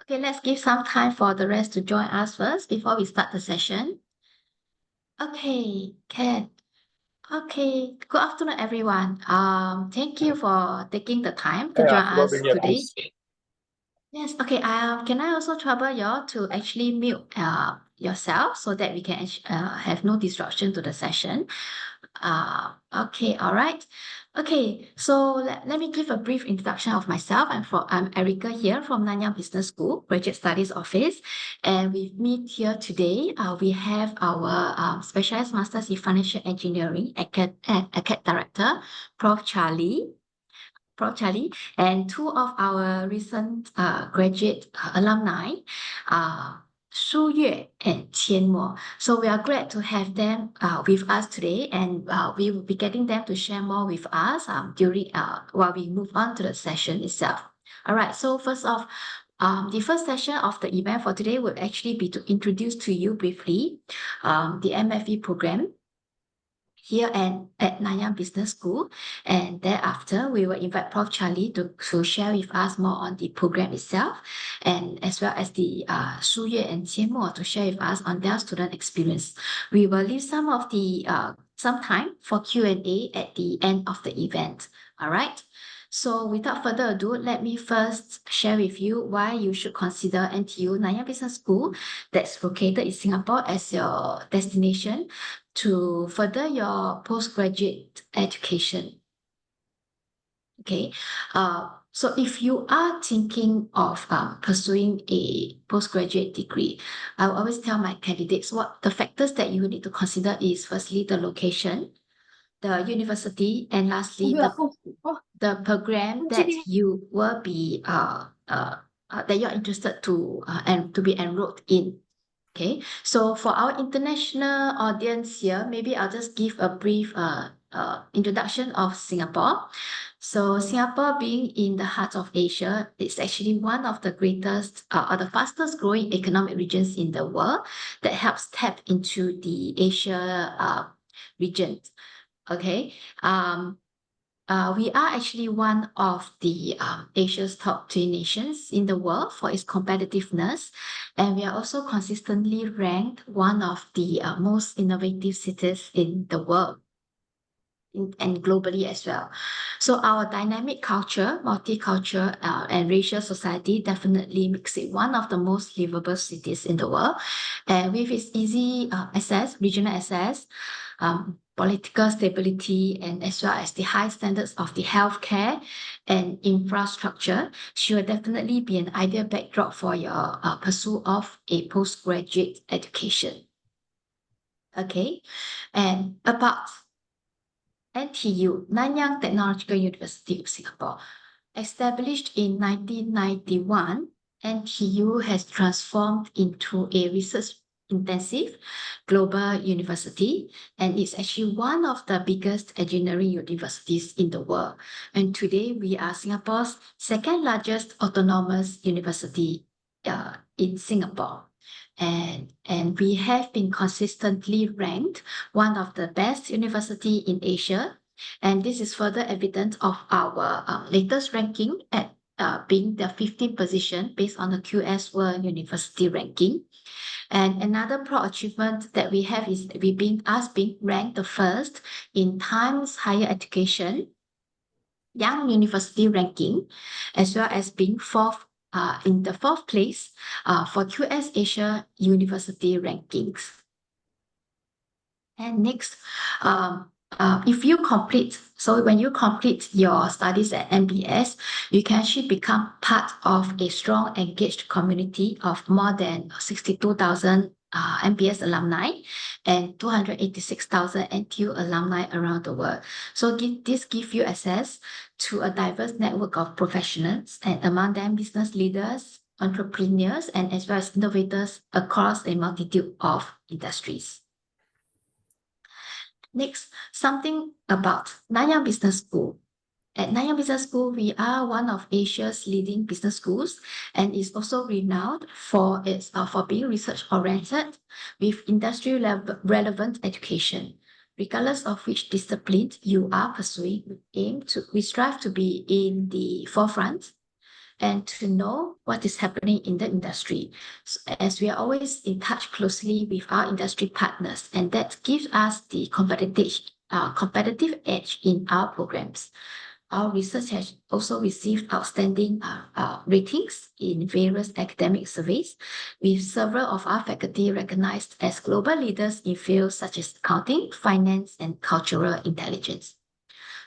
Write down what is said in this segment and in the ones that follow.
Okay, let's give some time for the rest to join us first before we start the session. Okay, Ken. Okay, good afternoon, everyone. Thank you for taking the time to Hey, join afternoon, us yeah, today. please. Yes, okay. Can I also trouble you all to actually mute yourself so that we can have no disruption to the session? Okay, all right. Okay, so let me give a brief introduction of myself. I'm Erica here from Nanyang Business School, Graduate Studies Office. And with me here today, we have our Specialized Masters in Financial Engineering ACAD Director, Prof. Charlie. And two of our recent graduate alumni, Su Yue and Qian Mo. So we are glad to have them with us today, and we will be getting them to share more with us during while we move on to the session itself. All right. So first off, the first session of the event for today will actually be to introduce to you briefly the MFE program here at Nanyang Business School. And thereafter, we will invite Prof. Charlie to share with us more on the program itself, and as well as the Su Yue and Qian Mo to share with us on their student experience. We will leave some time for Q&A at the end of the event. All right. So without further ado, let me first share with you why you should consider NTU Nanyang Business School that's located in Singapore as your destination to further your postgraduate education. Okay, so if you are thinking of pursuing a postgraduate degree, I will always tell my candidates what the factors that you need to consider is firstly the location, the university, and lastly the program that you will be that you're interested to and to be enrolled in. Okay, so for our international audience here, maybe I'll just give a brief introduction of Singapore. So Singapore being in the heart of Asia, it's actually one of the greatest or the fastest growing economic regions in the world that helps tap into the Asia region. Okay, we are actually one of the Asia's top 3 nations in the world for its competitiveness, and we are also consistently ranked one of the most innovative cities in the world and globally as well. So our dynamic culture, multicultural and racial society definitely makes it one of the most livable cities in the world. And with its easy regional access, political stability, and as well as the high standards of the healthcare and infrastructure, she will definitely be an ideal backdrop for your pursuit of a postgraduate education. Okay, and about NTU, Nanyang Technological University of Singapore. Established in 1991, NTU has transformed into a research-intensive global university, and it's actually one of the biggest engineering universities in the world. And today, we are Singapore's second largest autonomous university in Singapore. And we have been consistently ranked one of the best university in Asia. And this is further evidence of our latest ranking at being the 15th position based on the QS World University ranking. And another proud achievement that we have is being ranked the first in Times Higher Education Young University ranking, as well as being in the 4th place for QS Asia University rankings. And next, when you complete your studies at NBS, you can actually become part of a strong, engaged community of more than 62,000 NBS alumni and 286,000 NTU alumni around the world. So this gives you access to a diverse network of professionals, and among them business leaders, entrepreneurs, and as well as innovators across a multitude of industries. Next, something about Nanyang Business School. At Nanyang Business School, we are one of Asia's leading business schools and is also renowned for being research-oriented with industry-relevant education. Regardless of which discipline you are pursuing, we strive to be in the forefront and to know what is happening in the industry, as we are always in touch closely with our industry partners, and that gives us the competitive edge in our programs. Our research has also received outstanding ratings in various academic surveys, with several of our faculty recognized as global leaders in fields such as accounting, finance, and cultural intelligence.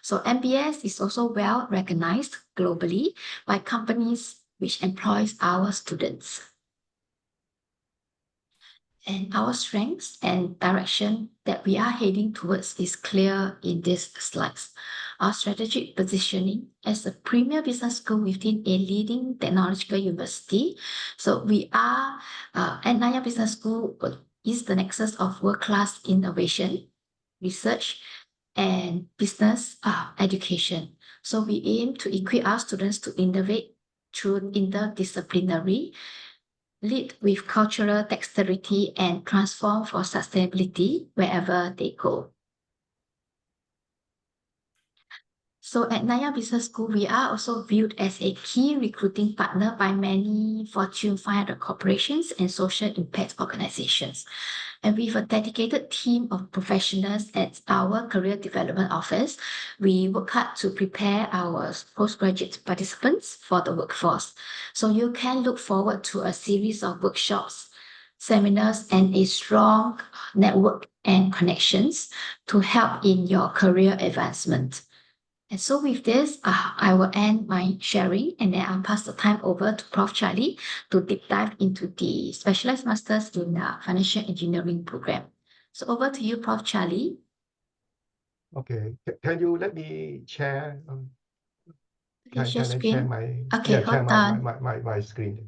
So NBS is also well recognized globally by companies which employs our students. And our strengths and direction that we are heading towards is clear in these slides. Our strategic positioning as a premier business school within a leading technological university. So we are at Nanyang Business School is the nexus of world-class innovation, research, and business education. So we aim to equip our students to innovate through interdisciplinary, lead with cultural dexterity, and transform for sustainability wherever they go. So at Nanyang Business School, we are also viewed as a key recruiting partner by many Fortune 500 corporations and social impact organizations. And with a dedicated team of professionals at our career development office, we work hard to prepare our postgraduate participants for the workforce. So you can look forward to a series of workshops, seminars, and a strong network and connections to help in your career advancement. And so with this, I will end my sharing, and then I'll pass the time over to Prof. Charlie to deep dive into the Specialized Masters in Financial Engineering program. So over to you, Prof. Charlie. Okay, can you let me share? Can I share screen? my Okay, share hold on. my screen?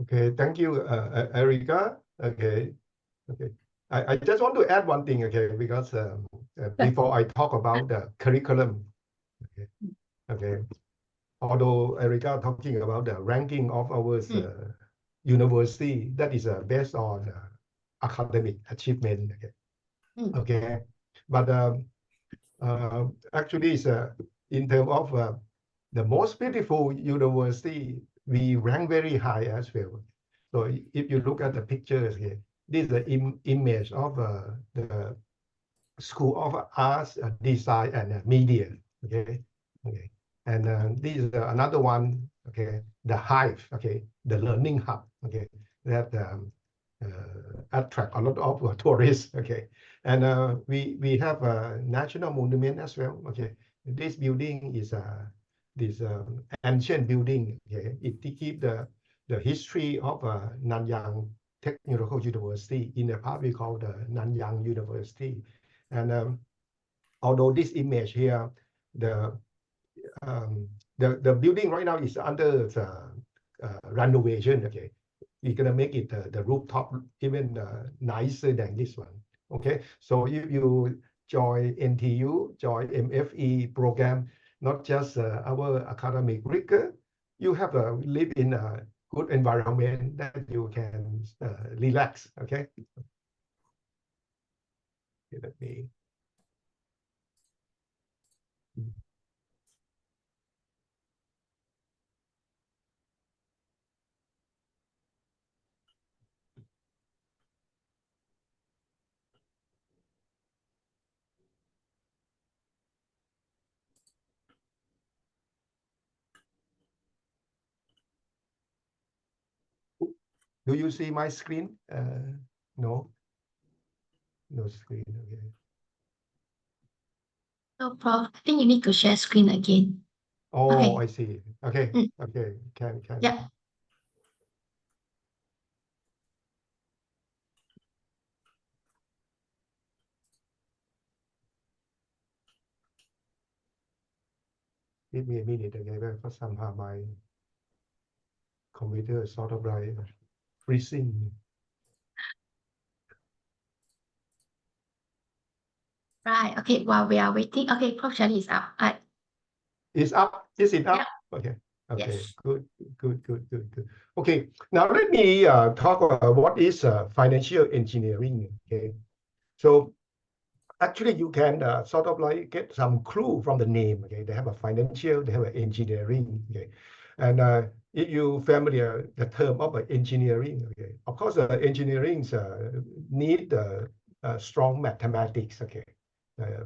Okay, thank you, Erica. Okay. I just want to add one thing, okay, because before I talk about the curriculum, okay. Although Erica talking about the ranking of our university, that is based on academic achievement, okay. But actually, it's in terms of the most beautiful university, we rank very high as well. So if you look at the pictures here, this is the image of the School of Arts, Design, and Media. Okay. And this is another one. Okay, the Hive. Okay, the learning hub. Okay, that attract a lot of tourists. Okay, and we have a national monument as well. Okay, this building is this ancient building. Okay, it keep the history of Nanyang Technological University. In the past, we call the Nanyang University. And although this image here, the building right now is under renovation. Okay, we're gonna make it the rooftop even nicer than this one. Okay, so if you join NTU, join MFE program, not just our academic rigor, you have to live in a good environment that you can relax. Okay. Let me. Do you see my screen? No. No screen. Okay. No, Prof. I think you need to share screen again. Oh, Okay. I see. Okay. Okay. Can. Yeah. Give me a minute, okay, because somehow my computer is sort of like freezing. Right. Okay. While we are waiting, okay, Prof. Shirley is up. It's up. Is it Yeah. up? Okay. Okay. Yes. Good. Good. Good. Good. Good. Okay. Now let me talk about what is financial engineering. Okay. So actually, you can sort of like get some clue from the name. Okay. They have a financial. They have an engineering. Okay. And if you familiar the term of engineering. Okay. Of course, engineering need strong mathematics. Okay.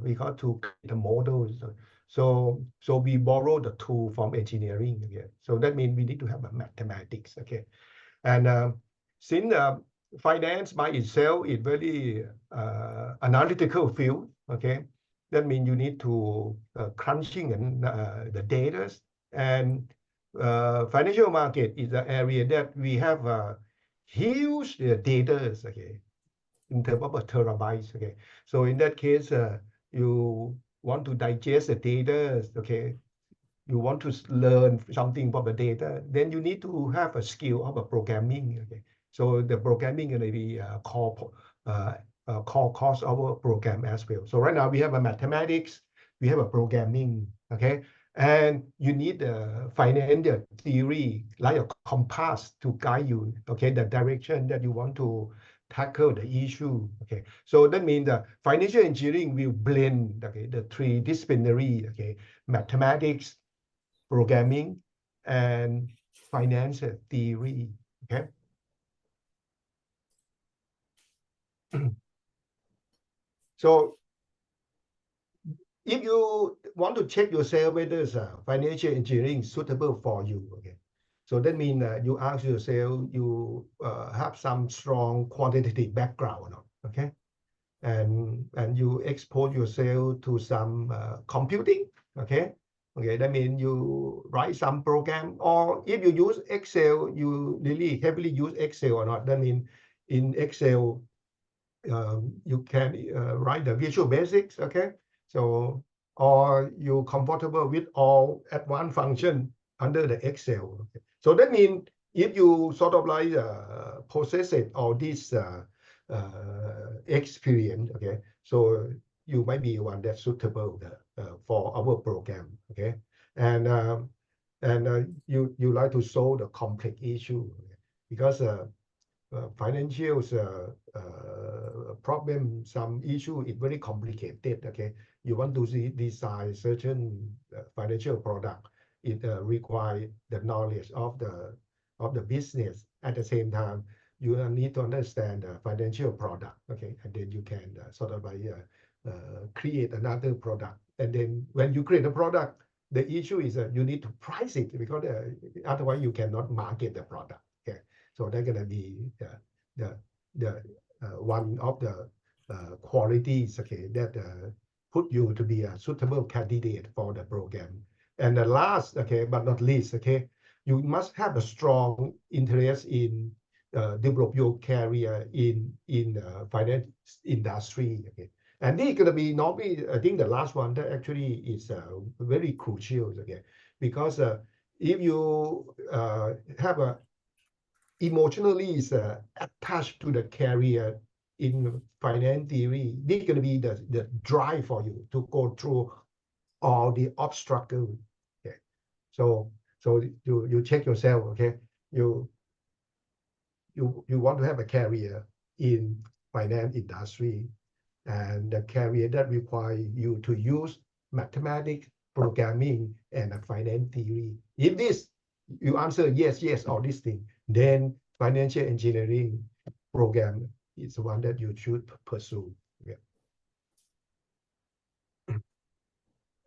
We got to create the models. So we borrow the tool from engineering. Okay. So that means we need to have a mathematics. Okay. And since finance by itself is very analytical field. Okay. That means you need to crunching and the data, and financial market is the area that we have huge data. Okay, in terms of terabytes. Okay, so in that case, you want to digest the data. Okay, you want to learn something from the data, then you need to have a skill of a programming. Okay, so the programming going to be core course of our program as well. So right now we have a mathematics, we have a programming. Okay, and you need a financial theory like a compass to guide you. Okay, the direction that you want to tackle the issue. Okay, so that means the financial engineering will blend, okay, the three disciplinary, okay, mathematics, programming, and finance theory. Okay. So if you want to check yourself whether financial engineering suitable for you, okay, so that means you ask yourself, you have some strong quantitative background or not, okay, and you expose yourself to some computing, okay. Okay, that means you write some program, or if you use Excel, you really heavily use Excel or not. That means in Excel, you can write the Visual Basics, okay? So, or you comfortable with all advanced function under the Excel. Okay? So that means if you sort of like possess it all this experience, okay? So you might be one that's suitable for our program, okay? And you like to solve the complex issue, okay? Because financial problem, some issue is very complicated. Okay, you want to design certain financial product. It requires the knowledge of the business. At the same time, you need to understand the financial product. Okay, and then you can sort of like create another product. And then when you create a product, the issue is that you need to price it, because otherwise you cannot market the product. Okay. So they're going to be the one of the qualities, okay, that put you to be a suitable candidate for the program. And the last, okay, but not least, okay, you must have a strong interest in develop your career in finance industry. Okay, and this is going to be normally, I think the last one that actually is very crucial. Okay, because if you have a emotionally is attached to the career in finance theory, this is going to be the drive for you to go through all the obstacles. Okay, so you check yourself. Okay, you want to have a career in finance industry, and the career that require you to use mathematics, programming, and a finance theory. If this you answer yes, yes, all these things, then financial engineering program is the one that you should pursue. Yeah.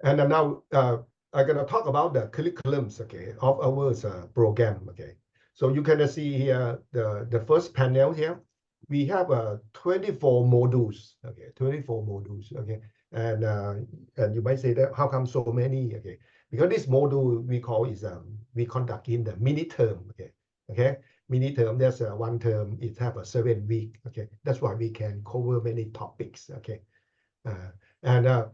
And now I'm going to talk about the curriculums, okay, of our program. Okay, so you can see here the first panel here. We have 24 modules. Okay, 24 modules. Okay, and you might say that how come so many? Okay, because this module we call is we conduct in the mini term. Okay, okay, mini term. That's one term. It have a 7 week. Okay, that's why we can cover many topics. Okay, and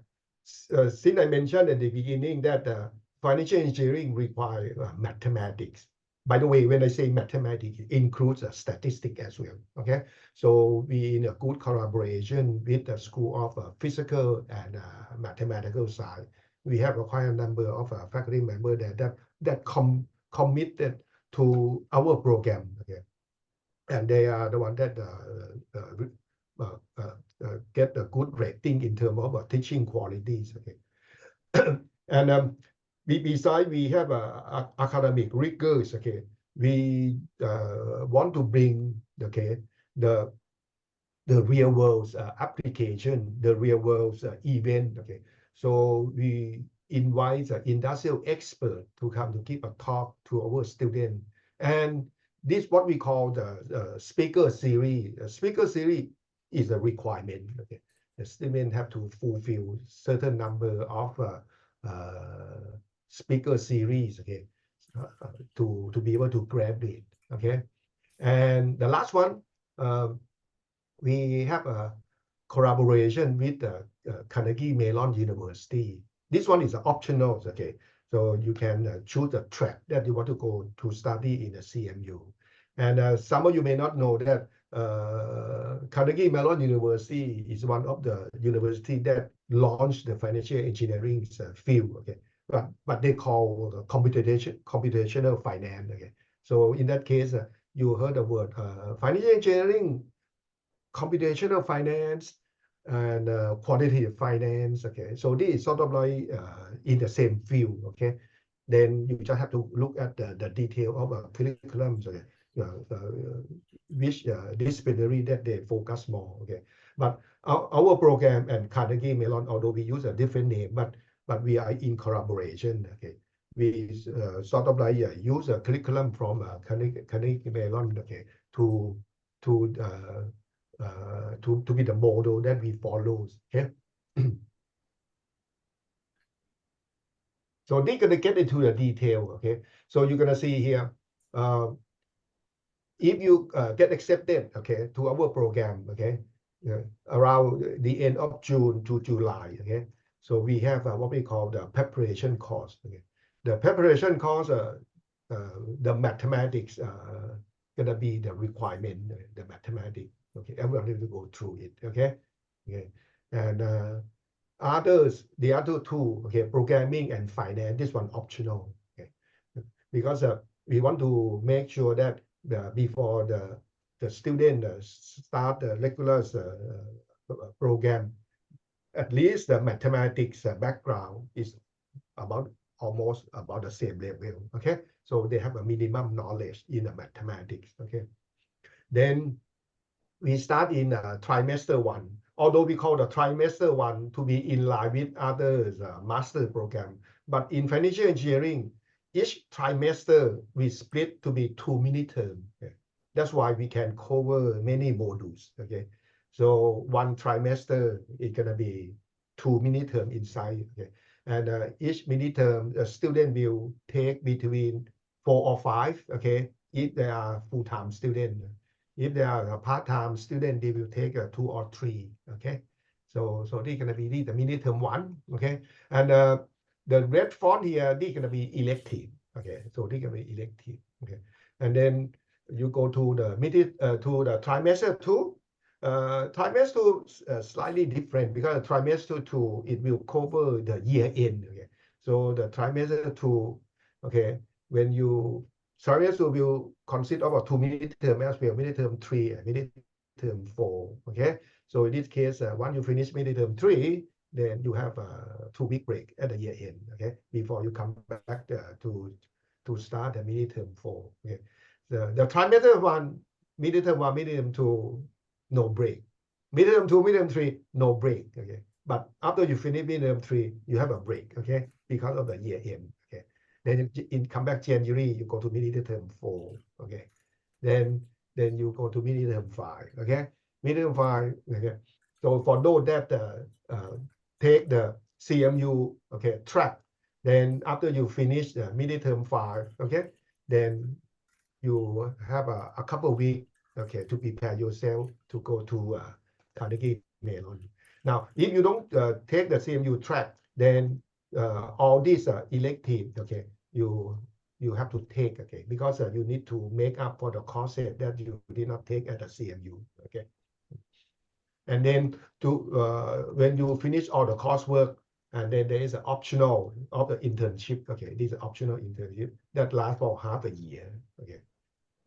since I mentioned at the beginning that financial engineering require mathematics. By the way, when I say mathematics, it includes statistics as well. Okay, so we in a good collaboration with the School of Physical and Mathematical Science. We have quite a number of faculty members that committed to our program. Okay, and they are the one that get a good rating in terms of teaching qualities. Okay, and besides we have academic rigors. Okay, we want to bring the real world application, the real world event. Okay, so we invite industrial expert to come to give a talk to our student, and this what we call the speaker series. Speaker series is a requirement. Okay, the student have to fulfill certain number of speaker series. Okay, to be able to graduate. Okay, and the last one, we have a collaboration with the Carnegie Mellon University. This one is optional. Okay, so you can choose a track that you want to go to study in the CMU. And some of you may not know that Carnegie Mellon University is one of the university that launched the financial engineering field. Okay, but they call computational finance. Okay, so in that case, you heard the word financial engineering, computational finance, and quantitative finance. Okay, so this is sort of like in the same field. Okay, then you just have to look at the detail of a curriculum. Okay, which disciplinary that they focus more. Okay, but our program and Carnegie Mellon, although we use a different name, but we are in collaboration. Okay, we sort of like use a curriculum from Carnegie Mellon. Okay, to be the model that we follow. Okay. So they're gonna get into the detail. Okay, so you're gonna see here, if you get accepted, okay, to our program, okay, around the end of June to July. Okay, so we have what we call the preparation course. Okay, the preparation course, the mathematics gonna be the requirement, the mathematics. Okay, everyone needs to go through it. Okay, okay, and the other two, okay, programming and finance, this one optional. Okay, because we want to make sure that before the student start the regular program, at least the mathematics background is almost about the same level. Okay, so they have a minimum knowledge in the mathematics. Okay, then we start in trimester 1, although we call the trimester 1 to be in line with others master program. But in financial engineering, each trimester we split to be 2 mini terms. Okay? That's why we can cover many modules. Okay, so one trimester is gonna be 2 mini terms inside. Okay, and each mini term the student will take between 4 or 5. Okay, if they are full-time student. If they are a part-time student, they will take 2 or 3. Okay, so they're gonna be the mini term 1. Okay, and the red font here, they're gonna be elective. Okay, so they're gonna be elective. Okay, and then you go to the trimester 2. Trimester 2 slightly different because trimester 2 it will cover the year end. Okay, so the trimester 2, okay, when you trimester will consist of 2 mini term as well, mini term 3 and mini term 4. Okay, so in this case, once you finish mini term 3, then you have a 2-week break at the year end. Okay, before you come back to start the mini term 4. Okay, the trimester 1, mini term 1, mini term 2, no break. Mini term 2, mini term 3, no break. Okay, but after you finish mini term 3, you have a break. Okay, because of the year end. Okay. Then come back January, you go to mini term 4. Okay, then you go to mini term 5. Okay, mini term 5. Okay, so for those that take the CMU track, then after you finish the mini term 5, okay, then you have a couple of weeks, okay, to prepare yourself to go to Carnegie Mellon. Now, if you don't take the CMU track, then all these elective, okay, you have to take, okay, because you need to make up for the courses that you did not take at the CMU, okay. And then when you finish all the coursework, and then there is an optional of the internship, okay, this is optional internship that lasts for half a year, okay.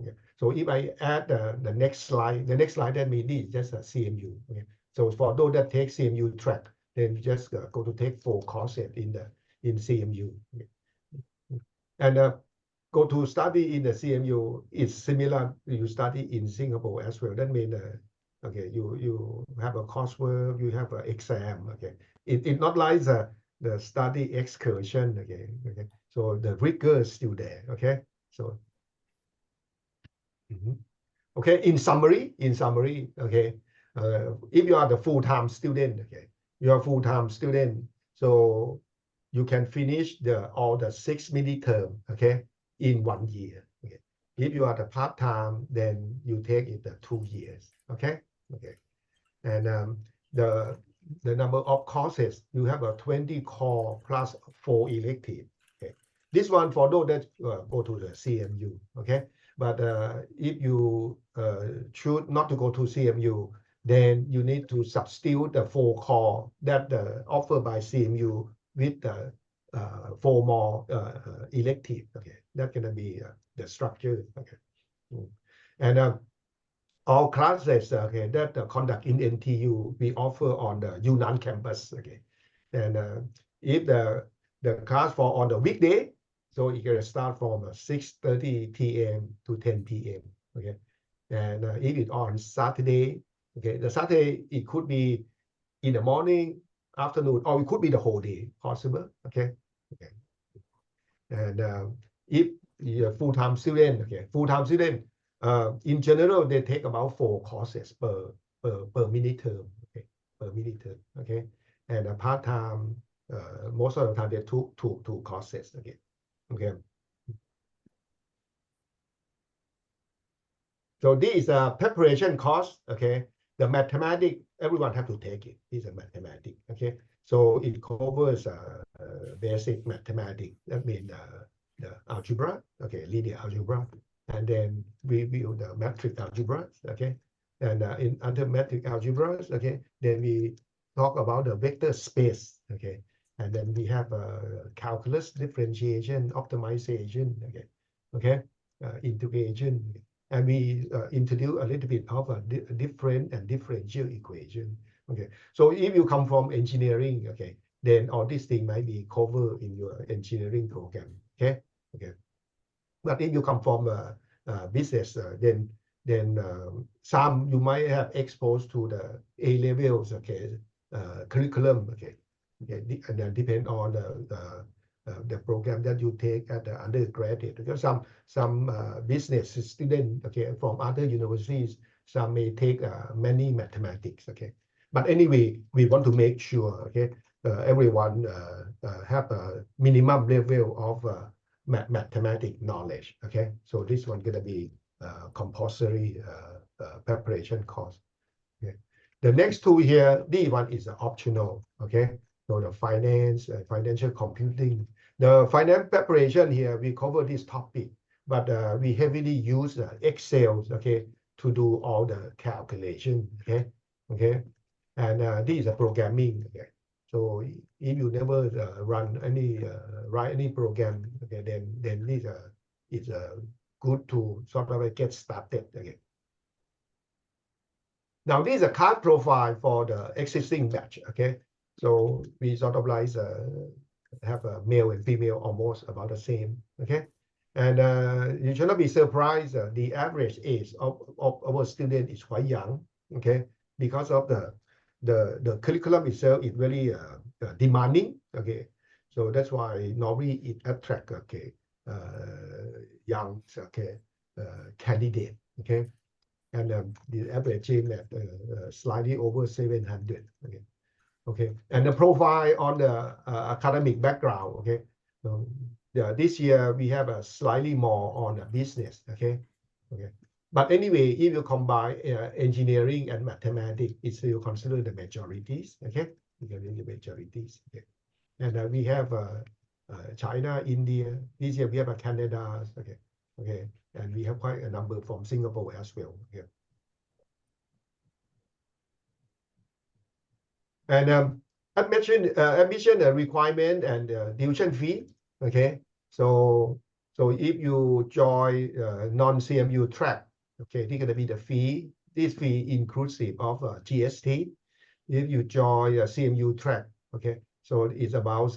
Okay. So if I add the next slide, that means this is just a CMU, okay. So for those that take CMU track, then you just go to take 4 courses in CMU, okay. And go to study in the CMU is similar. You study in Singapore as well. That means okay, you have a coursework, you have an exam, okay. It's not like the study excursion, okay. So the rigor is still there, okay. So okay, in summary, okay, if you are the full-time student, okay, you are full-time student, so you can finish all the 6 mini-term, okay, in 1 year. Okay. If you are the part-time, then you take it 2 years, okay. And the number of courses, you have a 20 core plus 4 elective. Okay. This one for those that go to the CMU, okay. But if you choose not to go to CMU, then you need to substitute the 4 core that offered by CMU with the 4 more elective. Okay, that's gonna be the structure. Okay, and all classes, okay, that conduct in NTU we offer on the Yunnan campus. Okay, and if the class for on the weekday, so it can start from 6:30 p.m. to 10 p.m. Okay, and if it's on Saturday, okay, the Saturday it could be in the morning, afternoon, or it could be the whole day possible. Okay, and if you're a full-time student, okay, full-time student, in general they take about 4 courses per mini term, okay, per mini term, okay, and a part-time, most of the time they took two courses, okay. So this is a preparation course, okay. The mathematics, everyone have to take it. This is a mathematics, okay. So it covers basic mathematics. That means the algebra, okay, linear algebra, and then we build the metric algebra, okay. And in under metric algebras, okay, then we talk about the vector space, okay. And then we have calculus, differentiation, optimization, okay, integration. And we introduce a little bit of a different and differential equation. Okay, so if you come from engineering, okay, then all these things might be covered in your engineering program. Okay. But if you come from business, then some you might have exposed to the A levels, okay, curriculum, okay, and then depend on the program that you take at the undergraduate. Because some business students, okay, from other universities, some may take many mathematics, okay. But anyway, we want to make sure, okay, everyone have a minimum level of mathematics knowledge, okay. So this one gonna be compulsory preparation course. Okay. The next two here, this one is optional, okay. So the finance, financial computing, the finance preparation here, we cover this topic, but we heavily use Excel, okay, to do all the calculation, okay. And this is a programming, okay. So if you never write any program, okay, then this is good to sort of get started again. Now this is a card profile for the existing batch, okay. So we sort of like have a male and female almost about the same, okay. And you should not be surprised. The average age of our student is quite young, okay, because of the curriculum itself is very demanding, okay. So that's why normally it attracts, okay, young, okay, candidate, okay. And the average age at slightly over 700, okay. And the profile on the academic background, okay. So this year we have a slightly more on the business, okay. But anyway, if you combine engineering and mathematics, it's still considered the majorities, okay. The majorities, okay. And we have China, India. This year we have Canada. Okay. And we have quite a number from Singapore as well. Yeah. And admission requirement and tuition fee. Okay. So if you join non-CMU track, okay, this is going to be the fee. This fee inclusive of GST. If you join a CMU track, okay, so it's about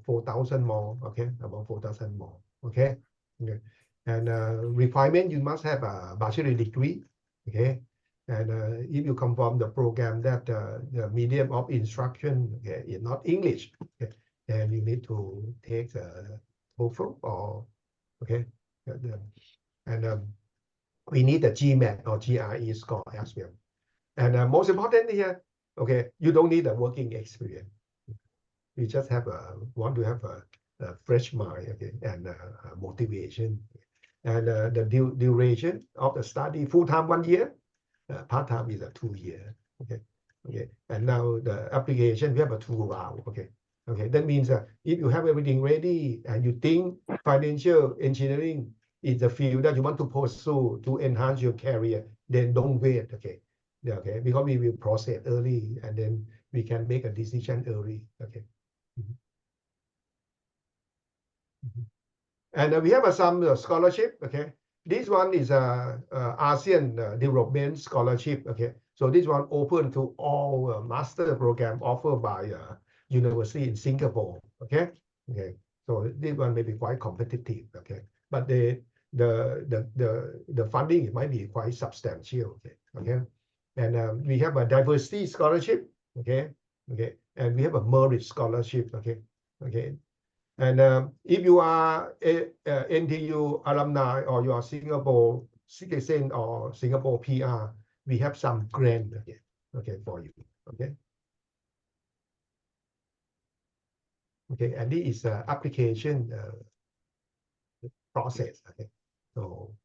4,000 more, okay, about 4,000 more, okay. And requirement, you must have a bachelor degree, okay. And if you come from the program that the medium of instruction, okay, is not English, okay, and you need to take the TOEFL or, okay, and we need the GMAT or GRE score as well. And most important here, okay, you don't need a working experience. You just want to have a fresh mind, okay, and motivation. And the duration of the study, full-time 1 year, part-time is 2 years, okay. And now the application, we have a 2 round, okay. That means if you have everything ready and you think financial engineering is the field that you want to pursue to enhance your career, then don't wait, okay. Okay, because we will process early and then we can make a decision early, okay. And we have some scholarship, okay. This one is a ASEAN Development Scholarship, okay. So this one open to all master program offered by university in Singapore, okay. So this one may be quite competitive, okay. But the funding might be quite substantial, okay. And we have a diversity scholarship, okay. And we have a merit scholarship, okay. And if you are a NTU alumni or you are Singapore citizen or Singapore PR, we have some grant, okay, for you, okay. And this is application process, okay. So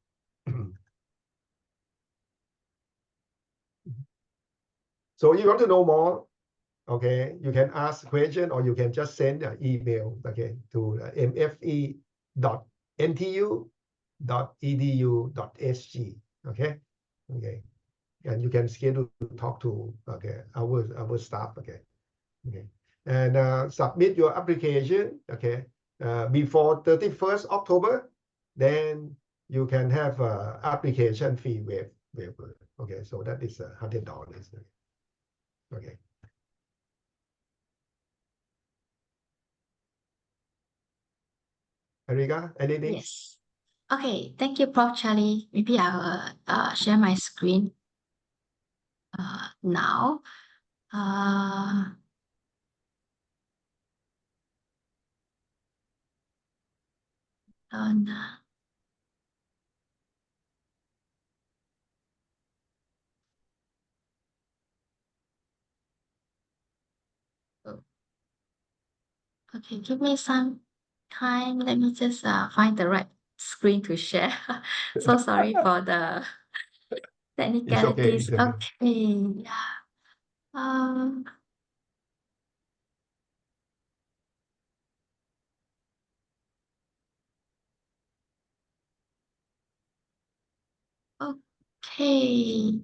so you want to know more, okay, you can ask question or you can just send an email, okay, to mfe.ntu.edu.sg, okay. And you can schedule to talk to our staff, okay. And submit your application, okay, before 31st October, then you can have application fee waiver, okay. So that is $100, okay. Erika, anything? Yes. Okay, thank you, Prof. Charlie. Maybe I will share my screen now. And, okay, give me some time. Let me just find the right screen to share. So sorry for the It's okay. technicalities. It's okay. Okay, yeah. Okay.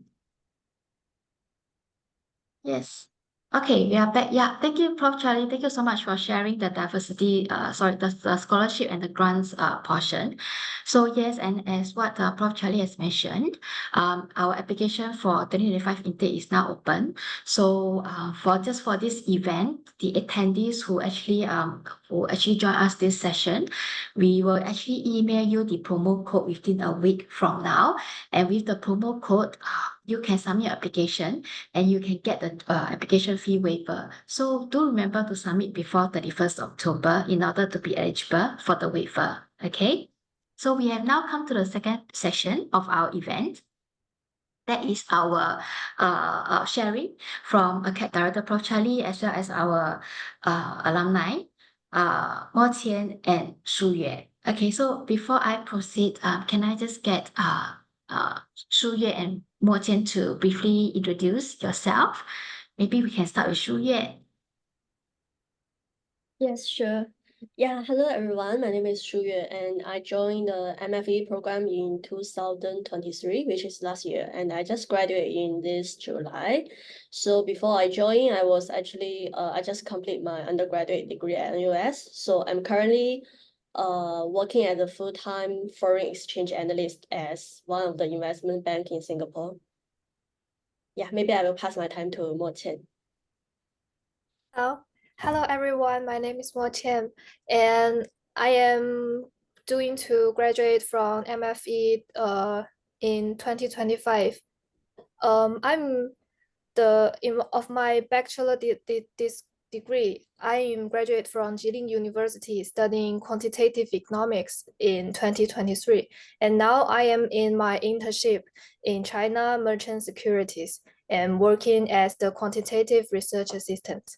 Yes. Okay, we are back. Yeah, thank you, Prof. Charlie. Thank you so much for sharing the diversity, the scholarship and the grants portion. So yes, and as what Prof. Charlie has mentioned, our application for 2025 intake is now open. So for this event, the attendees who actually join us this session, we will actually email you the promo code within a week from now. And with the promo code, you can submit your application and you can get the application fee waiver. So do remember to submit before 31st October in order to be eligible for the waiver. Okay. So we have now come to the second session of our event. That is our sharing from ACAD Director Prof. Charlie as well as our alumni, Mo Qian and Shu Yue. Okay, so before I proceed, can I just get Shu Yue and Mo Qian to briefly introduce yourself? Maybe we can start with Shu Yue. Yes, sure. Yeah, hello everyone. My name is Shu Yue, and I joined the MFE program in 2023, which is last year, and I just graduated in this July. So before I joined, I was actually I just completed my undergraduate degree at NUS. So I'm currently working as a full-time foreign exchange analyst as one of the investment bank in Singapore. Yeah, maybe I will pass my time to Mo Chen. Hello everyone, my name is Mo Qian, and I am doing to graduate from MFE in 2025. I'm of my bachelor this degree. I am graduate from Jilin University studying quantitative economics in 2023, and now I am in my internship in China Merchant Securities and working as the quantitative research assistant.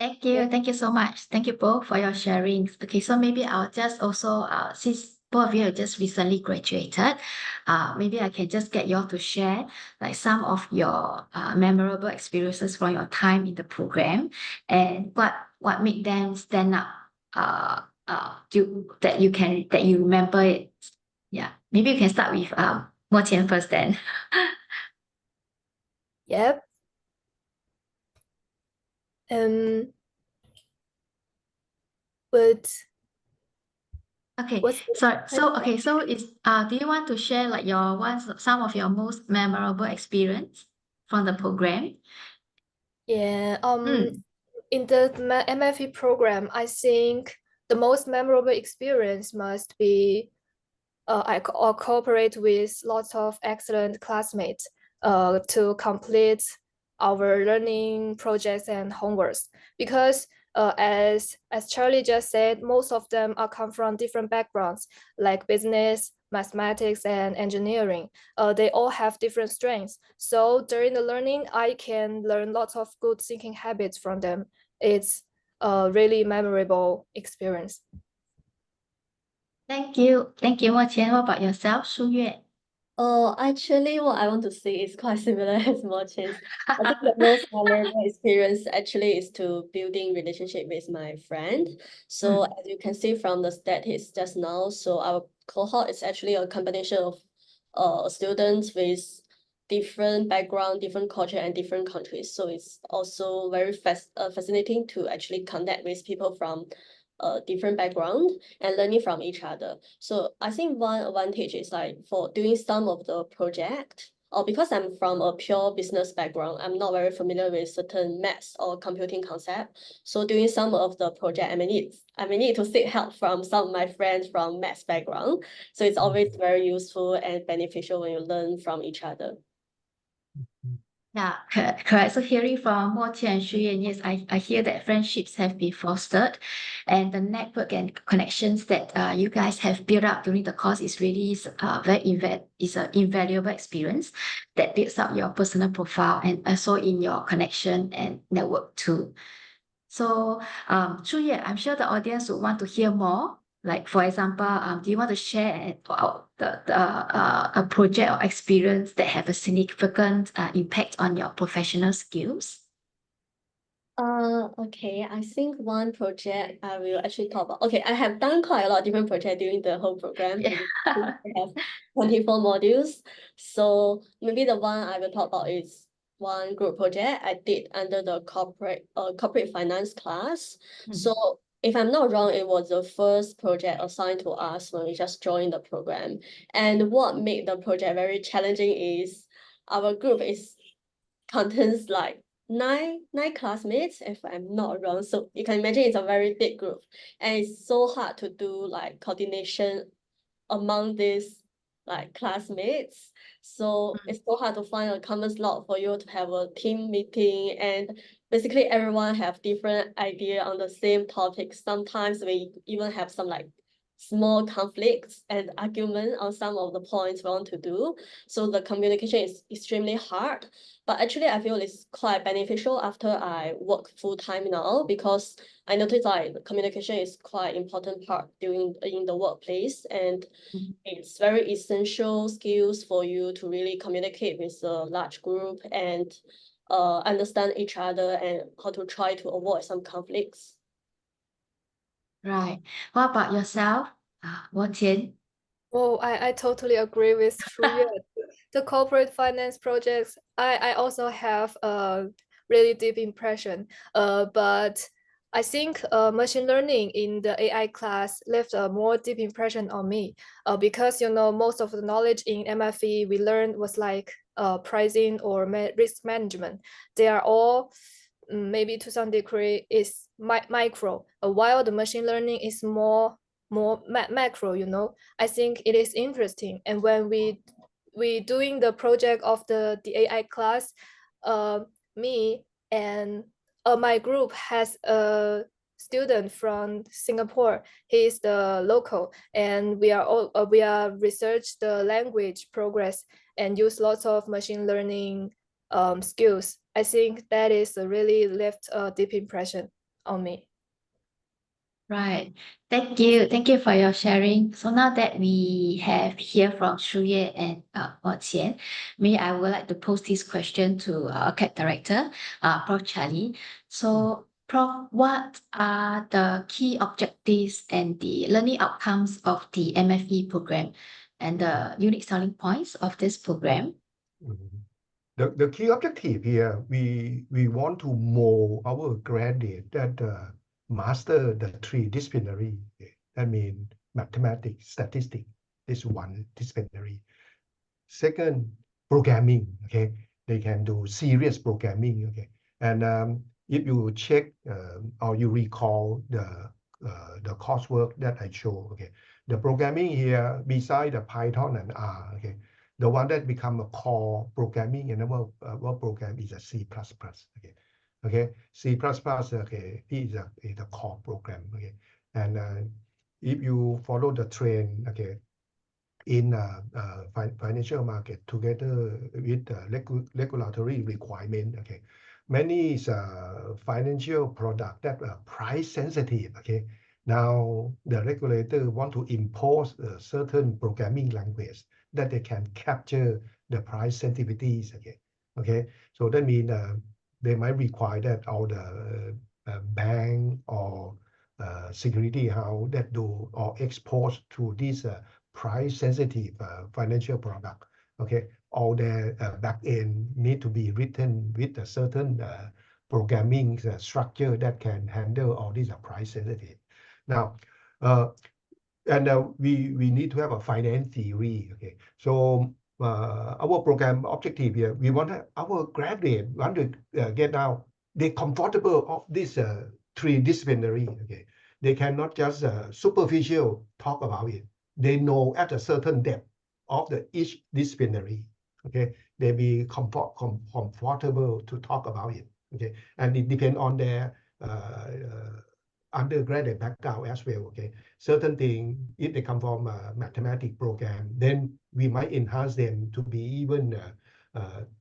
Thank you. Yeah. Thank you so much. Thank you both for your sharings. Okay, so maybe I'll just also, since both of you have just recently graduated, maybe I can just get you all to share like some of your memorable experiences from your time in the program and what made them stand out that you remember it. Yeah, maybe you can start with Mo Qian first then. Yep. But Okay, what's the so do you want to share like some of your most memorable experience from the program? yeah, Mm, in the MFE program, I think the most memorable experience must be I cooperate with lots of excellent classmates to complete our learning projects and homeworks because as Charlie just said, most of them are come from different backgrounds like business, mathematics, and engineering. They all have different strengths. So during the learning, I can learn lots of good thinking habits from them. It's a really memorable experience. thank you. Thank you, Mo Qian. What about yourself, Shu Yue? Actually, what I want to say is quite similar as merchants. I think the most memorable experience actually is to building relationship with my friend. So as you can see from the statistics just now, so our cohort is actually a combination of students with different background, different culture, and different countries. So it's also very fascinating to actually connect with people from different background and learning from each other. So I think one advantage is like for doing some of the project, or because I'm from a pure business background, I'm not very familiar with certain maths or computing concept. So doing some of the project, I may need to seek help from some of my friends from maths background. So it's always very useful and beneficial when you learn from each other. Yeah, correct. So hearing from Mo Qian and Shu Yan, yes, I hear that friendships have been fostered and the network and connections that you guys have built up during the course is really is an invaluable experience that builds up your personal profile and also in your connection and network too. So, Shu Yan, I'm sure the audience would want to hear more. Like, for example, do you want to share a project or experience that have a significant impact on your professional skills? Okay, I think one project I will actually talk about. Okay, I have done quite a lot of different projects during the whole program. Yeah. We have 24 modules. So maybe the one I will talk about is one group project I did under the corporate finance class. So if I'm not wrong, it was the first project assigned to us when we just joined the program. And what made the project very challenging is our group is contains like nine classmates, if I'm not wrong. So you can imagine it's a very big group, and it's so hard to do like coordination among these like classmates. So it's so hard to find a common slot for you to have a team meeting, and basically everyone have different idea on the same topic. Sometimes we even have some like small conflicts and argument on some of the points we want to do. So the communication is extremely hard. But actually, I feel it's quite beneficial after I work full time now, because I noticed like communication is quite important part in the workplace, and it's very essential skills for you to really communicate with a large group and understand each other and how to try to avoid some conflicts. Right. What about yourself, Wan Qian? Oh, I totally agree with Shu Yue. The corporate finance projects, I also have a really deep impression. But I think machine learning in the AI class left a more deep impression on me. Because most of the knowledge in MFE we learned was like pricing or risk management. They are all maybe to some degree is micro, while the machine learning is more macro. I think it is interesting. And when we doing the project of the AI class, me and my group has a student from Singapore. He is the local, and we are research the language progress and use lots of machine learning skills. I think that is really left a deep impression on me. Right. Thank you. Thank you for your sharing. So now that we have hear from Shu Yue and Wan Qian, I would like to pose this question to our CAP director, Prof. Charlie. So, Prof, what are the key objectives and the learning outcomes of the MFE program and the unique selling points of this program? The key objective here, we want to mold our graduate that master the three disciplinary. That means mathematics, statistics. This one disciplinary. Second, programming. Okay, they can do serious programming. Okay, and if you check or you recall the coursework that I show. Okay, the programming here beside the Python and R. Okay. The one that become a core programming in our program is a C++. Okay, C++. Okay, is the core program. Okay, and if you follow the trend, okay, in financial market together with regulatory requirement. Okay, many financial product that are price sensitive. Okay, now the regulator want to impose a certain programming language that they can capture the price sensitivities. Okay, so that means they might require that all the bank or security house that do or expose to this price sensitive financial product. Okay, all their back end need to be written with a certain programming structure that can handle all these price sensitive. Now, we need to have a finance theory. Okay, so our program objective here, we want our graduate want to get out. They comfortable of this three disciplinary. Okay, they cannot just superficial talk about it. They know at a certain depth of each disciplinary. Okay, they be comfortable to talk about it. Okay, and it depends on their undergraduate background as well. Okay, certain thing, if they come from a mathematics program, then we might enhance them to be even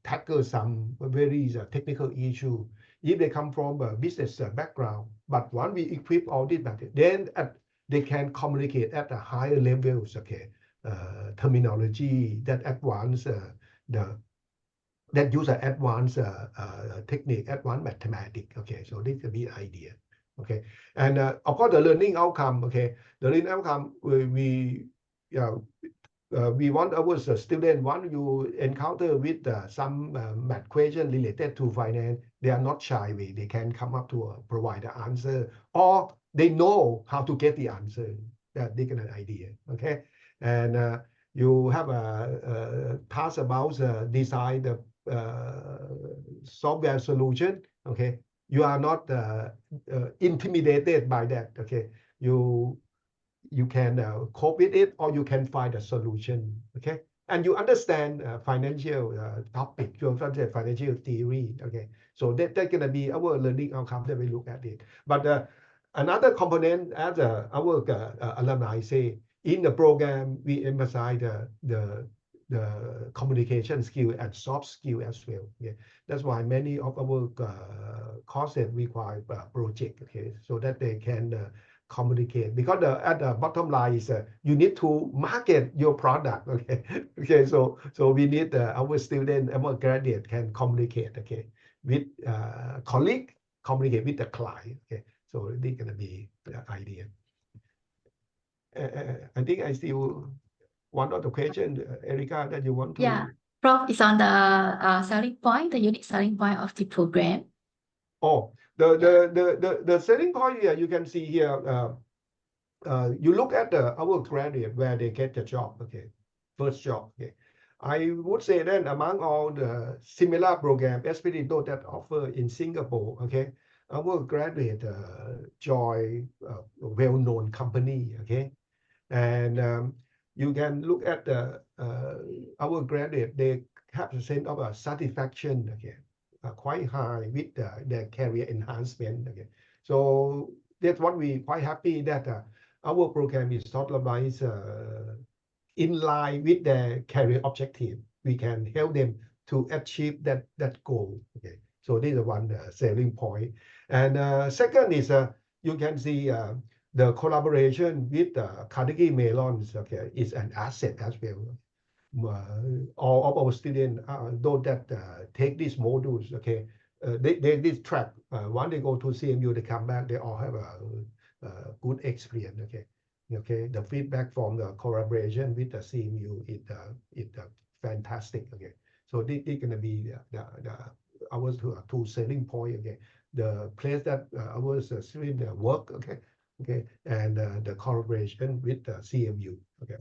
tackle some very technical issue. If they come from a business background, but once we equip all this, then they can communicate at a higher levels. Okay, terminology that advanced that use an advanced technique, advanced mathematics. Okay, so this will be the idea. Okay, and of course the learning outcome. Okay, the learning outcome we want our student, once you encounter with some math question related to finance, they are not shy away. They can come up to provide the answer, or they know how to get the answer. That they get an idea. Okay, and you have a task about design the software solution. Okay, you are not intimidated by that. Okay, you can cope with it, or you can find a solution. Okay, and you understand financial topic, you understand financial theory. Okay, so that's gonna be our learning outcome that we look at it. But another component, as our alumni say, in the program we emphasize the communication skill and soft skill as well. Yeah, that's why many of our courses require project. Okay, so that they can communicate, because at the bottom line is you need to market your product. Okay, okay, so we need our student, our graduate can communicate. Okay, with colleague, communicate with the client. Okay, so this is gonna be the idea. I think I still one other question, Erica, that you want to. Yeah, Prof, is on the selling point, the unique selling point of the program. Oh, the selling point here, you can see here, you look at our graduate where they get the job, okay, first job, okay. I would say then among all the similar program, especially those that offer in Singapore, okay, our graduate join a well-known company, okay, and you can look at the our graduate, they have a sense of satisfaction, okay, quite high with their career enhancement, okay. So that's what we quite happy that our program is sort of like in line with their career objective. We can help them to achieve that goal. Okay, so this is one selling point. And second is you can see the collaboration with Carnegie Mellon. Okay, is an asset as well. All of our students, those that take these modules, okay, they this track. Once they go to CMU, they come back, they all have a good experience. Okay. Okay, the feedback from the collaboration with the CMU is fantastic. Okay, so this is gonna be our two selling point. Okay, the place that our student work. Okay, okay, and the collaboration with the CMU. Okay.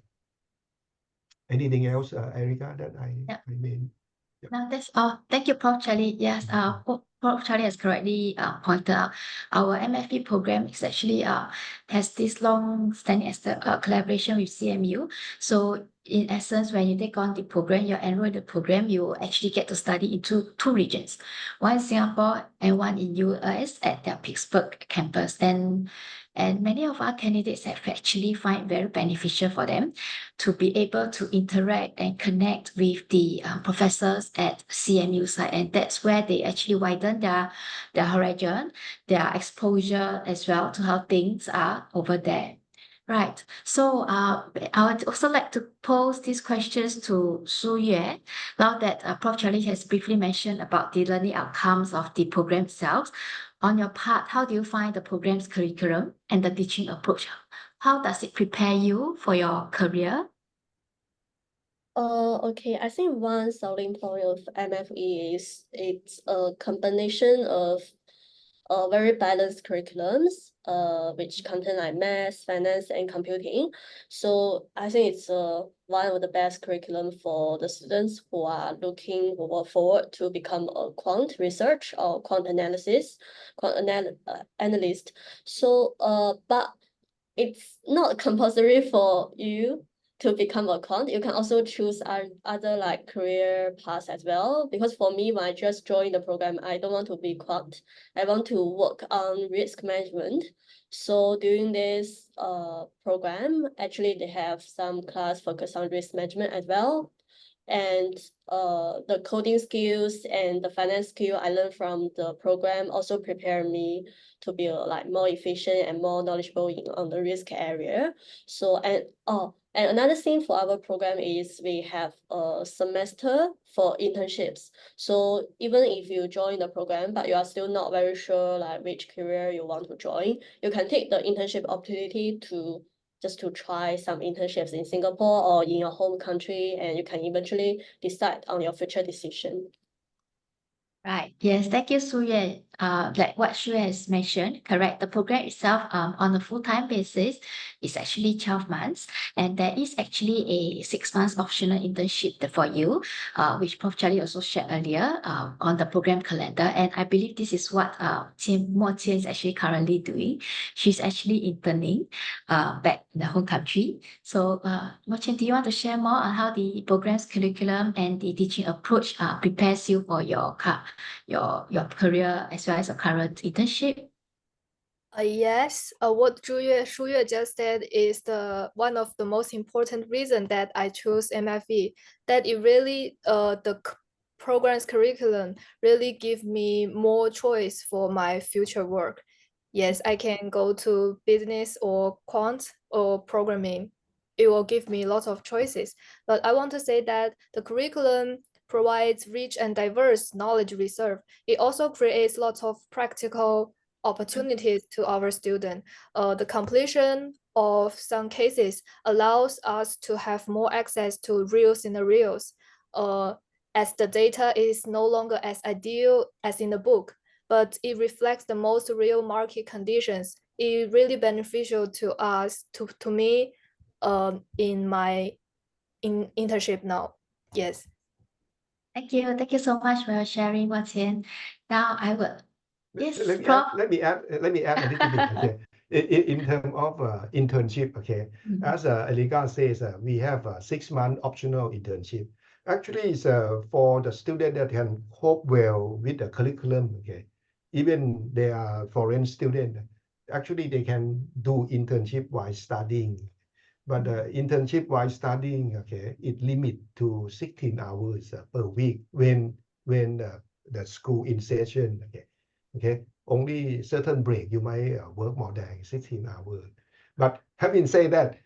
Anything else, Erica, that I mean? No, that's all. Thank you, Prof. Charlie. Yes, Prof. Charlie has correctly pointed out our MFE program is actually has this long-standing collaboration with CMU. So in essence, when you take on the program, you enroll in the program, you actually get to study in two regions, one in Singapore and one in US at their Pittsburgh campus. And many of our candidates have actually find it very beneficial for them to be able to interact and connect with the professors at CMU side. And that's where they actually widen their horizon, their exposure as well to how things are over there. Right. So I would also like to pose these questions to Su Yue. Now that Prof. Charlie has briefly mentioned about the learning outcomes of the program itself, on your part, how do you find the program's curriculum and the teaching approach? How does it prepare you for your career? Okay, I think one selling point of MFE is it's a combination of very balanced curriculums, which contain like math, finance, and computing. So I think it's one of the best curriculum for the students who are looking forward to become a quant research or quant analyst. So but it's not compulsory for you to become a quant. You can also choose other like career paths as well. Because for me, when I just joined the program, I don't want to be quant. I want to work on risk management. So during this program, actually they have some class focused on risk management as well. And the coding skills and the finance skill I learned from the program also prepare me to be like more efficient and more knowledgeable on the risk area. So and another thing for our program is we have a semester for internships. So even if you join the program, but you are still not very sure like which career you want to join, you can take the internship opportunity to try some internships in Singapore or in your home country, and you can eventually decide on your future decision. Right. Yes. Thank you, Su Yue. Like what Su Yue has mentioned, correct. The program itself, on a full-time basis, is actually 12 months, and there is actually a 6 months optional internship for you, which Prof. Charlie also shared earlier, on the program calendar. And I believe this is what Mo Qian is actually currently doing. She's actually interning, back in the home country. So, Mo Qian, do you want to share more on how the program's curriculum and the teaching approach prepares you for your career as well as your current internship? Yes, what Shu Yue just said is one of the most important reason that I chose MFE, that it really the program's curriculum really give me more choice for my future work. Yes, I can go to business or quant or programming. It will give me lots of choices. But I want to say that the curriculum provides rich and diverse knowledge reserve. It also creates lots of practical opportunities to our students. The completion of some cases allows us to have more access to real scenarios, as the data is no longer as ideal as in the book, but it reflects the most real market conditions. It's really beneficial to us, to me, in my internship now. Yes. Thank you. Thank you so much for sharing, Qian. Now I will. Yes, Let me Prof. add a little bit, okay. In terms of internship, okay. As Elika says, we have a 6-month optional internship. Actually, it's for the student that can cope well with the curriculum, okay. Even they are foreign student, actually they can do internship while studying. But internship while studying, okay, it limit to 16 hours per week when the school in session, okay. Only certain break you might work more than 16 hours. But having said that,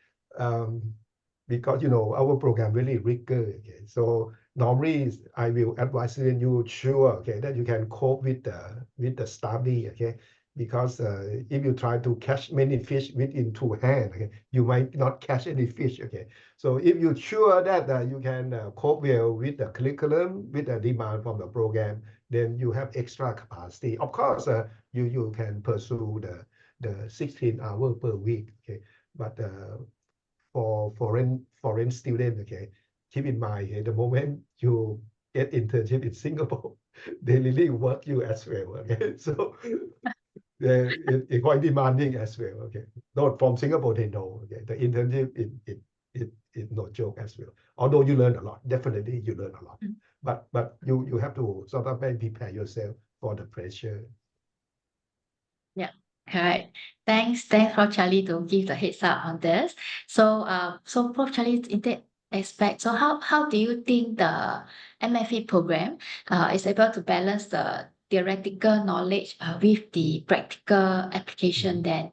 because our program really rigorous, okay. So normally I will advise you sure, okay, that you can cope with the study, okay. Because if you try to catch many fish within 2 hands, okay, you might not catch any fish, okay. So if you're sure that you can cope well with the curriculum, with the demand from the program, then you have extra capacity. Of course, you can pursue the 16 hours per week, okay. But for foreign students, okay, keep in mind, okay, the moment you get internship in Singapore, they really work you as well, okay. So it's quite demanding as well, okay. Not from Singapore, they know, okay. The internship it no joke as well. Although you learn a lot, definitely you learn a lot. But you have to sort of prepare yourself for the pressure. Yeah, correct. Thanks, Prof. Charlie, to give the heads up on this. So, Prof. Charlie, in that aspect, so how do you think the MFE program is able to balance the theoretical knowledge with the practical application then?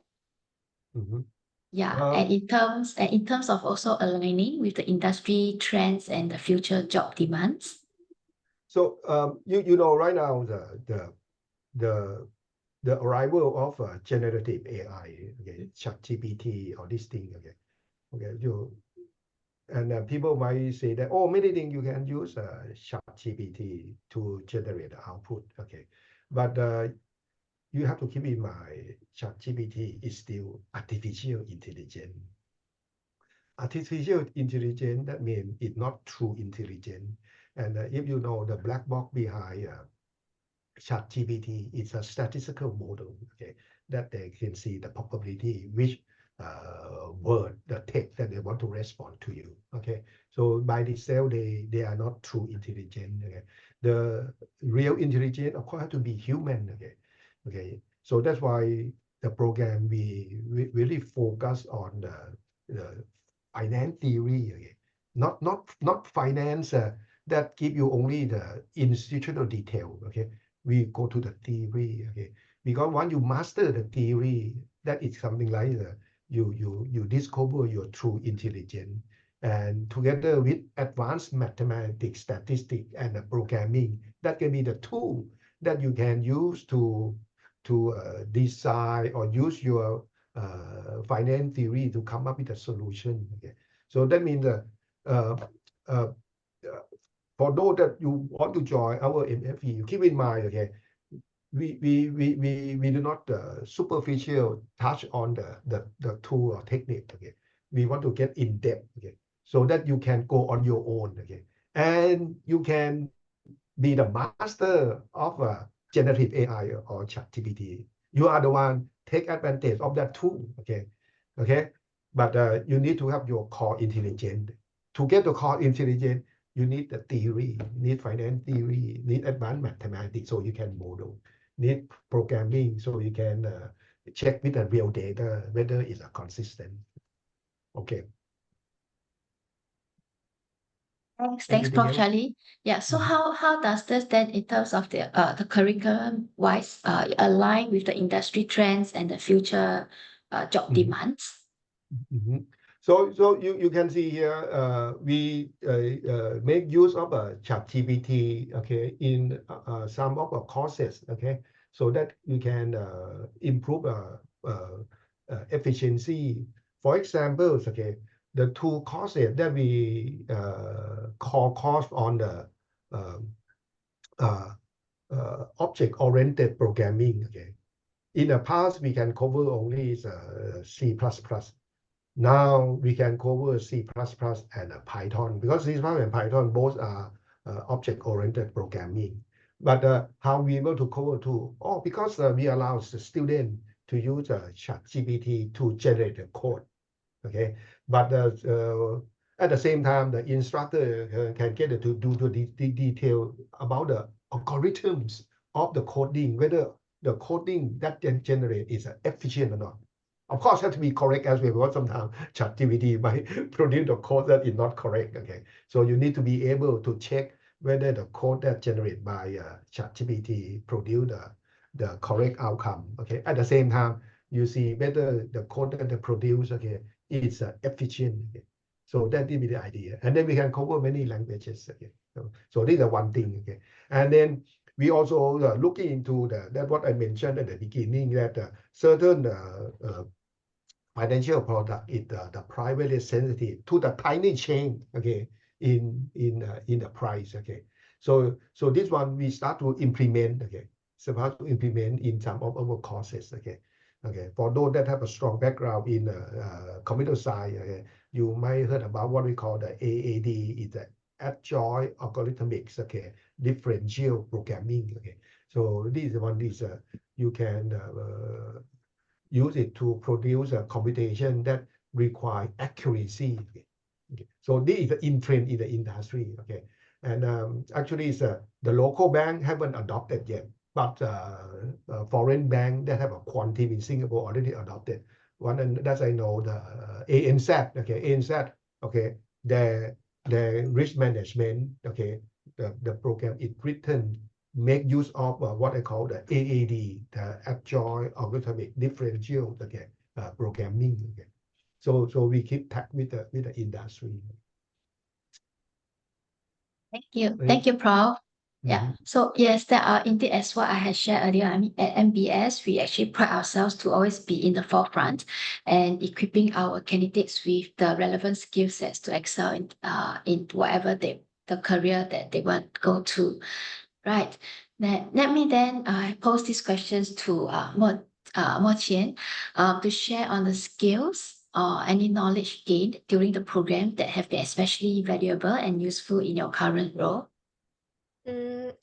Yeah, and in terms of also aligning with the industry trends and the future job demands. So you know right now the arrival of generative AI, okay, ChatGPT or this thing, okay, and people might say that, oh, many things you can use ChatGPT to generate the output, okay, but you have to keep in mind ChatGPT is still artificial intelligence. Artificial intelligence, that means it's not true intelligence. And if you know the black box behind ChatGPT, it's a statistical model, okay, that they can see the probability which word, the text that they want to respond to you, okay. So by itself, they are not true intelligence, okay. The real intelligence, of course, have to be human, okay. So that's why the program we really focus on the finance theory, okay. Not finance that give you only the institutional detail, okay. We go to the theory, okay, because once you master the theory, that is something like you discover your true intelligence, and together with advanced mathematics, statistics, and programming, that can be the tool that you can use to design or use your finance theory to come up with a solution, okay. So that means for those that you want to join our MFE, you keep in mind, okay, we do not superficial touch on the tool or technique, okay. We want to get in depth, okay, so that you can go on your own, okay, and you can be the master of generative AI or ChatGPT. You are the one take advantage of that tool, okay. But you need to have your core intelligence. To get the core intelligence, you need the theory, need finance theory, need advanced mathematics so you can model, need programming so you can check with the real data whether it's consistent. Okay. Thanks, Prof. Charlie. Yeah, so how does this then, in terms of the curriculum wise, align with the industry trends and the future job demands? So you can see here, we make use of ChatGPT, okay, in some of our courses, okay, so that we can improve efficiency. For example, okay, the two courses that we call course on the object-oriented programming, okay. In the past, we can cover only C++. Now we can cover C++ and Python, because C++ and Python both are object-oriented programming. But how we able to cover two? Oh, because we allow the student to use ChatGPT to generate the code. Okay, but at the same time, the instructor can get to do the detail about the algorithms of the coding, whether the coding that then generate is efficient or not. Of course, have to be correct as well, because sometimes ChatGPT might produce the code that is not correct. Okay, so you need to be able to check whether the code that generated by ChatGPT produce the correct outcome. Okay, at the same time, you see whether the code that they produce, okay, is efficient. Okay? So that will be the idea, and then we can cover many languages. Okay, so this is one thing. Okay, and then we also looking into that what I mentioned at the beginning, that certain financial product is the privately sensitive to the tiny change, okay, in the price. Okay, so this one we start to implement. Okay, supposed to implement in some of our courses. Okay, for those that have a strong background in computer science, okay, you might heard about what we call the AAD, is the Agile Algorithmics, okay, differential programming. Okay, so this one is you can use it to produce a computation that require accuracy. Okay. So this is the in trend in the industry. Okay, and actually, the local bank haven't adopted yet, but foreign bank that have a quantum in Singapore already adopted one, and that's I know the ANZ. Okay, ANZ. Okay, their risk management. Okay, the program is written make use of what I call the AAD, the Agile Algorithmic Differential programming. Okay. So we keep touch with the industry. Thank you, Prof. Yeah. So yes, that are indeed as what I had shared earlier. I mean, at NBS, we actually pride ourselves to always be in the forefront and equipping our candidates with the relevant skill sets to excel in whatever the career that they want to go to. Right. Let me then pose these questions to Mo Qian to share on the skills or any knowledge gained during the program that have been especially valuable and useful in your current role.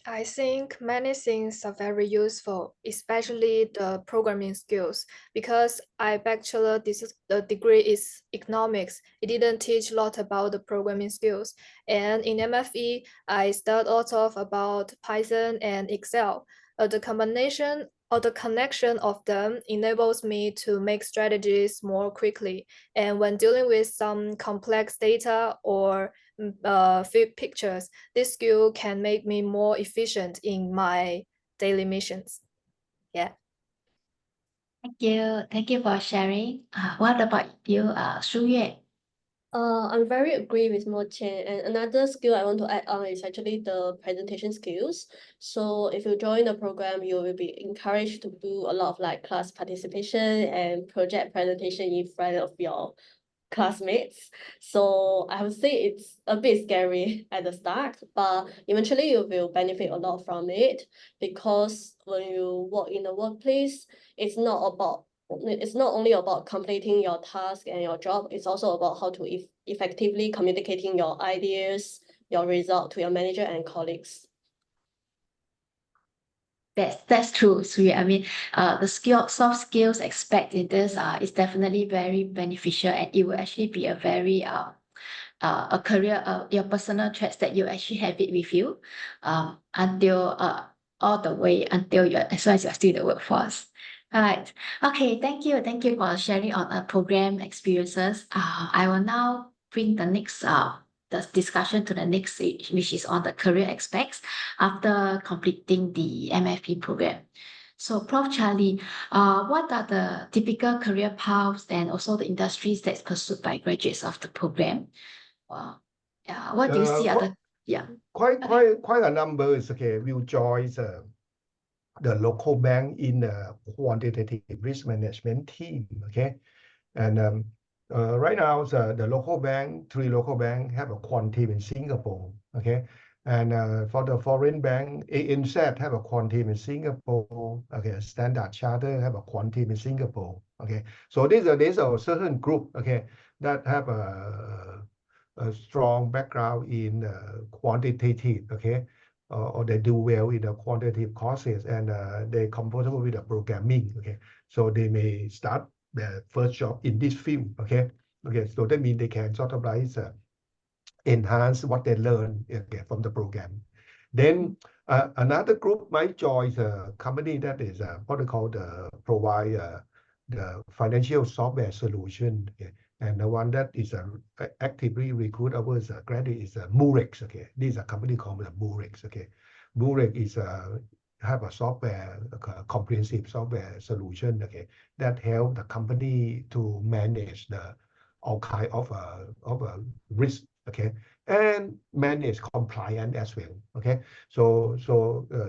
I think many things are very useful, especially the programming skills, because the degree is economics. It didn't teach a lot about the programming skills. And in MFE, I studied a lot about Python and Excel. The combination or the connection of them enables me to make strategies more quickly. And when dealing with some complex data or pictures, this skill can make me more efficient in my daily missions. Yeah. Thank you for sharing. What about you, Shu Yue? I'm very agree with Mo Qian, and another skill I want to add on is actually the presentation skills. So if you join the program, you will be encouraged to do a lot of like class participation and project presentation in front of your classmates. So I would say it's a bit scary at the start, but eventually you will benefit a lot from it, because when you work in the workplace, it's not only about completing your task and your job, it's also about how to effectively communicating your ideas, your result to your manager and colleagues. That's true, Sui. I mean, the soft skills aspect in this is definitely very beneficial, and it will actually be a very a career, your personal traits that you actually have it with you until all the way until as long as you're still in the workforce. All right. Okay. Thank you for sharing on program experiences. I will now bring the next the discussion to the next stage, which is on the career aspects after completing the MFE program. So, Prof. Charlie, what are the typical career paths and also the industries that's pursued by graduates of the program? What do you see are the quite a number is will join the local bank in a quantitative risk management team. And right now the local bank, 3 local bank have a quant team in Singapore. And for the foreign bank, ANZ have a quant team in Singapore. Standard Chartered have a quant team in Singapore. So there's a certain group that have a strong background in quantitative. Or they do well in the quantitative courses, and they're comfortable with the programming. So they may start their first job in this field. So that means they can sort of like enhance what they learn from the program. Then another group might join a company that is what they call provide the financial software solution. And the one that is actively recruit our graduate is Murex. This is a company called Murex. Murex is have a software, comprehensive software solution. That help the company to manage all kind of risk. And manage compliance as well. So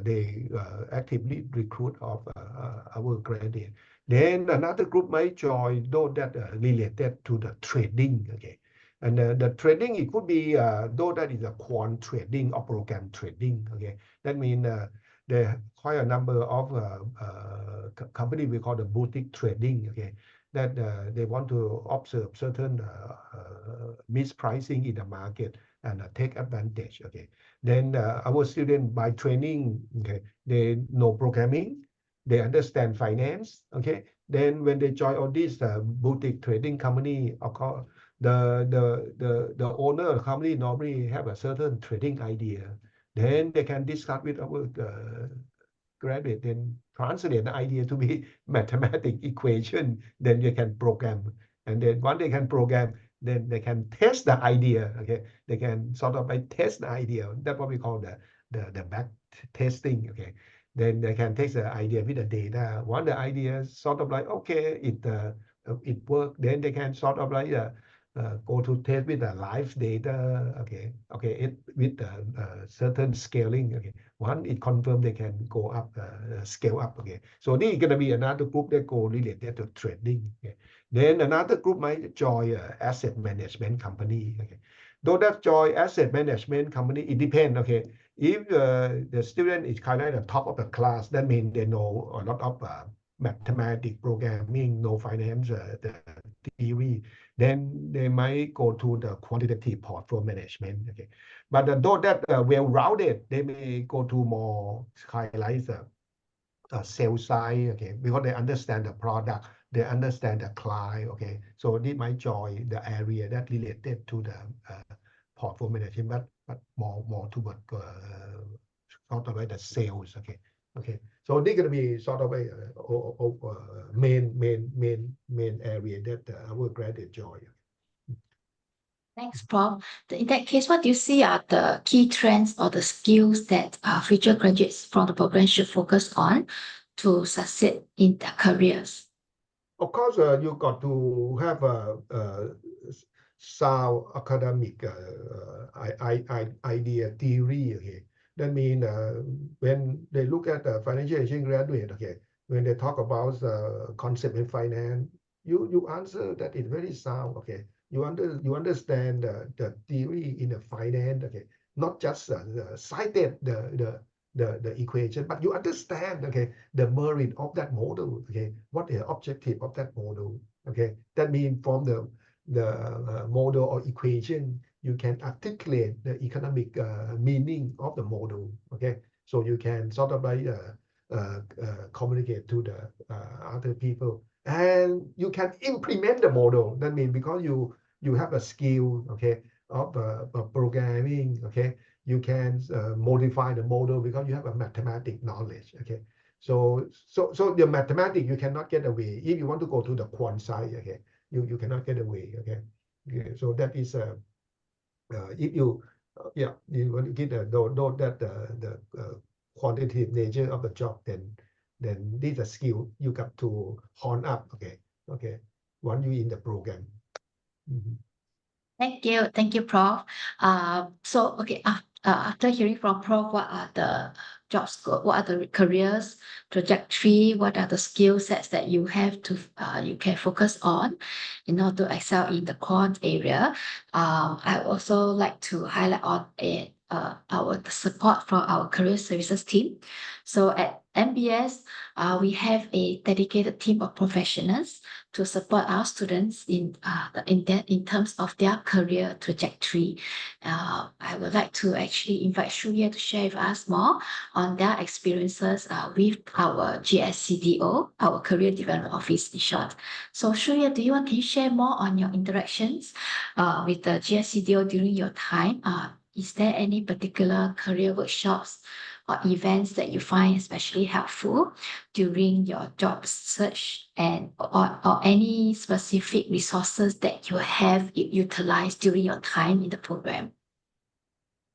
they actively recruit of our graduate. Then another group might join those that are related to the trading. And the trading, it could be those that is a quant trading or program trading. That means there are quite a number of company we call the boutique trading. That they want to observe certain mispricing in the market and take advantage. Then our students by training, they know programming, they understand finance. Then when they join all these boutique trading company, of course, the owner of the company normally have a certain trading idea. Then they can discuss with our graduate, then translate the idea to be mathematical equation. Then they can program, and then once they can program, then they can test the idea. They can sort of like test the idea. That's what we call the back testing. Then they can test the idea with the data. Once the idea sort of like it work, then they can sort of like go to test with the live data. With certain scaling. Once it confirmed, they can go up, scale up. So this is going to be another group that go related to trading. Then another group might join asset management company. Though that join asset management company, it depends. If the student is kind of at the top of the class, that means they know a lot of mathematics, programming, no finance, the theory, then they might go to the quantitative portfolio management. But though that well-rounded, they may go to more highlights sales side. Because they understand the product, they understand the client. So they might join the area that related to the portfolio management, but more toward sort of like the sales. So they're going to be sort of a main area that our graduate join. Thanks, Prof. In that case, what do you see are the key trends or the skills that future graduates from the program should focus on to succeed in their careers? Of course, you got to have a sound academic idea theory. That means when they look at the financial engineering graduate, when they talk about concept in finance, you answer that is very sound. You understand the theory in the finance. Not just cited the equation, but you understand the merit of that model. What is the objective of that model? That means from the model or equation, you can articulate the economic meaning of the model. So you can sort of like communicate to the other people, and you can implement the model. That means because you have a skill of programming. You can modify the model because you have a mathematics knowledge. So the mathematics you cannot get away. If you want to go to the quant side, you cannot get away. So that is if you want to get the quantitative nature of the job, then then this is a skill you got to hone up. Okay, once you in the program. Mhm. Thank you, Prof. So okay, after hearing from Prof, what are the job scope? What are the careers trajectory? What are the skill sets that you have to you can focus on in order to excel in the quant area? I also like to highlight on our the support from our career services team. So at NBS, we have a dedicated team of professionals to support our students in terms of their career trajectory. I would like to actually invite Shuye to share with us more on their experiences with our GSCDO, our Career Development Office in short. So Shuye, can you share more on your interactions with the GSCDO during your time? Is there any particular career workshops or events that you find especially helpful during your job search, and or any specific resources that you have utilized during your time in the program?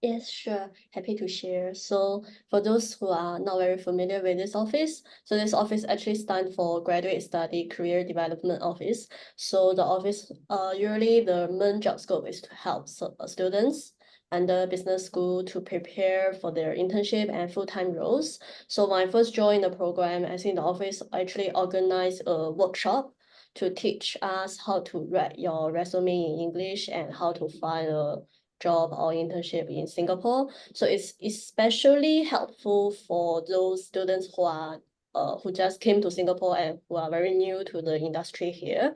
Yes, sure. Happy to share. So for those who are not very familiar with this office, so this office actually stands for Graduate Study Career Development Office. So the office, usually the main job scope is to help students under business school to prepare for their internship and full-time roles. So when I first joined the program, I think the office actually organized a workshop to teach us how to write your resume in English and how to find a job or internship in Singapore. So it's especially helpful for those students who just came to Singapore and who are very new to the industry here.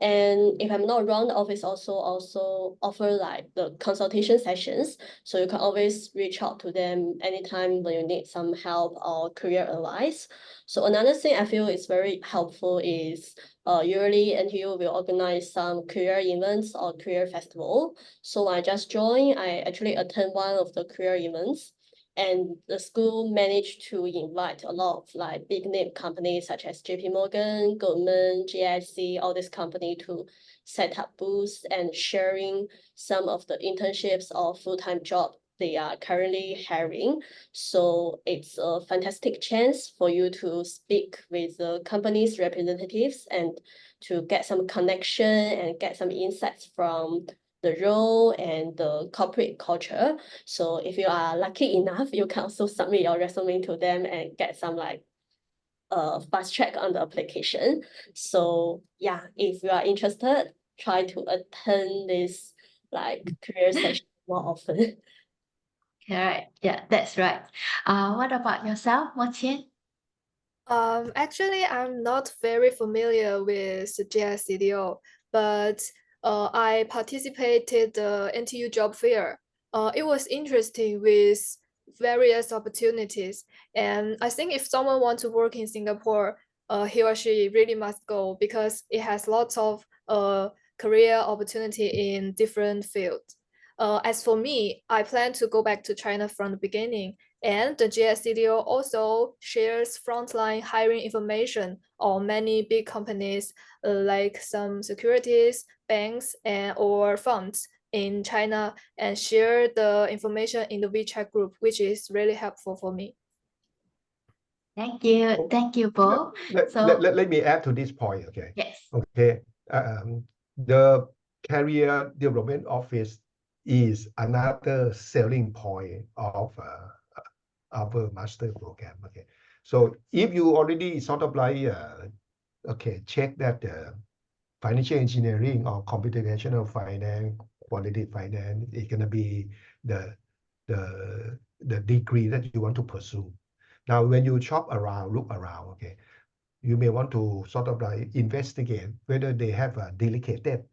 And if I'm not wrong, the office also offer like the consultation sessions. So you can always reach out to them anytime when you need some help or career advice. So another thing I feel is very helpful is yearly NTU will organize some career events or career festival. So when I just joined, I actually attend one of the career events. And the school managed to invite a lot of like big name companies such as JP Morgan, Goldman, GIC, all this company to set up booths and sharing some of the internships or full-time job they are currently hiring. So it's a fantastic chance for you to speak with the company's representatives and to get some connection and get some insights from the role and the corporate culture. So if you are lucky enough, you can also submit your resume to them and get some like fast track on the application. So yeah, if you are interested, try to attend this like career session more often. Right. Yeah, that's right. What about yourself, Mo Qian? Actually, I'm not very familiar with the GSCDO, but I participated the NTU job fair. It was interesting with various opportunities, and I think if someone wants to work in Singapore, he or she really must go because it has lots of career opportunity in different fields. As for me, I plan to go back to China from the beginning, and the GSCDO also shares frontline hiring information on many big companies like some securities, banks, or funds in China, and share the information in the WeChat group, which is really helpful for me. Thank you both. Let me add to this point. Okay. Yes. Okay. The Career Development Office is another selling point of our master program. Okay. So if you already sort of like check that financial engineering or computational finance, quantitative finance is gonna be the degree that you want to pursue. Now, when you shop around, look around, okay, you may want to sort of like investigate whether they have a dedicated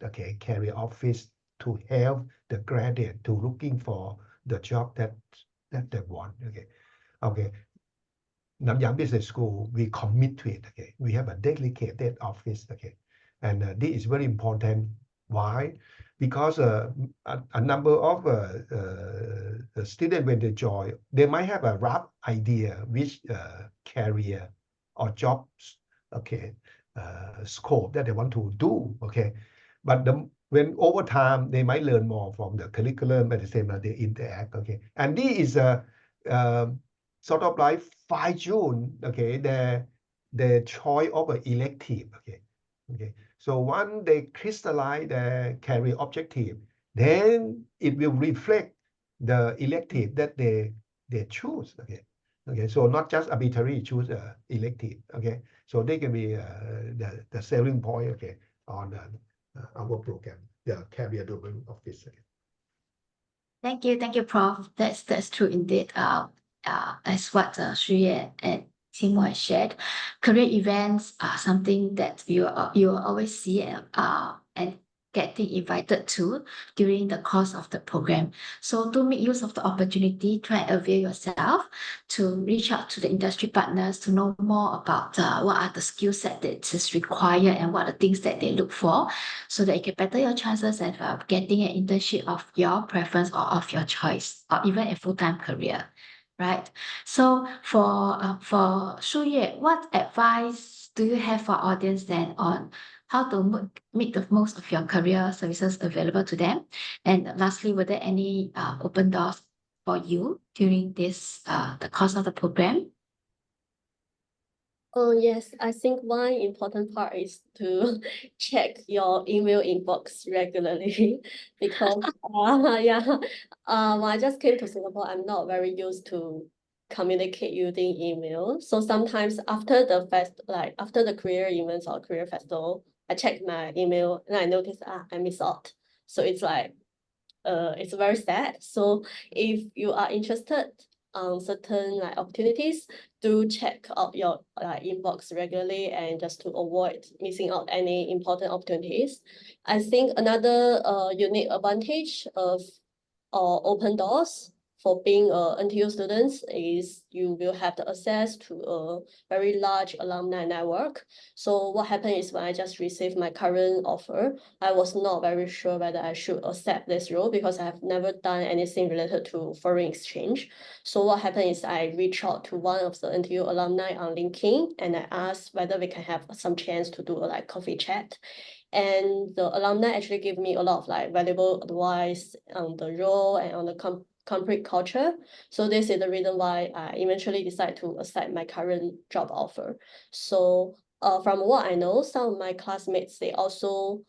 career office to help the graduate to looking for the job that they want. Okay. Nanyang Business School, we commit to it. Okay, we have a dedicated office. Okay, and this is very important. Why? Because a number of students when they join, they might have a rough idea which career or jobs, scope that they want to do. Okay, but when over time they might learn more from the curriculum at the same time they interact. Okay, and this is a sort of like fine-tune, okay, their choice of an elective, okay. So once they crystallize their career objective, then it will reflect the elective that they choose, okay. So not just arbitrarily choose a elective, okay. So they can be the selling point, okay, on our program, the career development of this. Thank you, Prof. That's true indeed. As what Shuye and Timo has shared, career events are something that you will always see and getting invited to during the course of the program. So to make use of the opportunity, try and avail yourself to reach out to the industry partners to know more about what are the skill set that is required and what are the things that they look for, so that you can better your chances of getting an internship of your preference or of your choice, or even a full-time career, right? So for Shuye, what advice do you have for audience then on how to make the most of your career services available to them? And lastly, were there any open doors for you during this the course of the program? Oh, yes, I think one important part is to check your email inbox regularly because yeah, when I just came to Singapore, I'm not very used to communicate using email. So sometimes after after the career events or career festival, I check my email and I notice I miss out. So it's like it's very sad. So if you are interested on certain opportunities, do check out your inbox regularly and just to avoid missing out any important opportunities. I think another unique advantage of open doors for being NTU students is you will have the access to a very large alumni network. So what happened is when I just received my current offer, I was not very sure whether I should accept this role because I have never done anything related to foreign exchange. So what happened is I reached out to one of the NTU alumni on LinkedIn and I asked whether we can have some chance to do a coffee chat. And the alumni actually gave me a lot of valuable advice on the role and on the corporate culture. So this is the reason why I eventually decided to accept my current job offer. So from what I know, some of my classmates, they also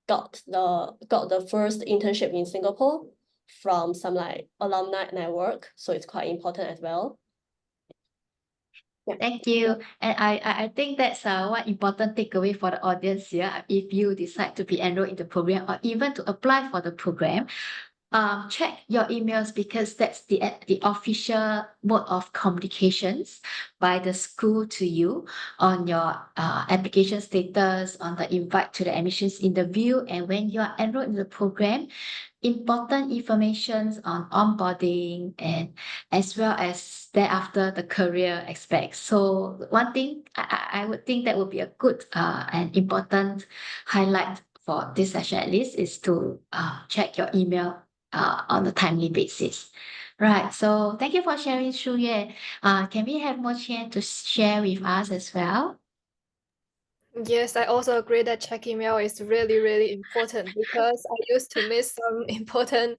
got the first internship in Singapore from some alumni network. So it's quite important as well. Thank you. And I think that's one important takeaway for the audience here. If you decide to be enrolled in the program or even to apply for the program, check your emails because that's the official mode of communications by the school to you on your application status, on the invite to the admissions interview, and when you are enrolled in the program, important informations on onboarding and as well as thereafter the career aspects. So one thing I would think that would be a good and important highlight for this session at least is to check your email on a timely basis. Right. So thank you for sharing, Shuye. Can we have more chance to share with us as well? Yes, I also agree that check email is really, really important because I used to miss some important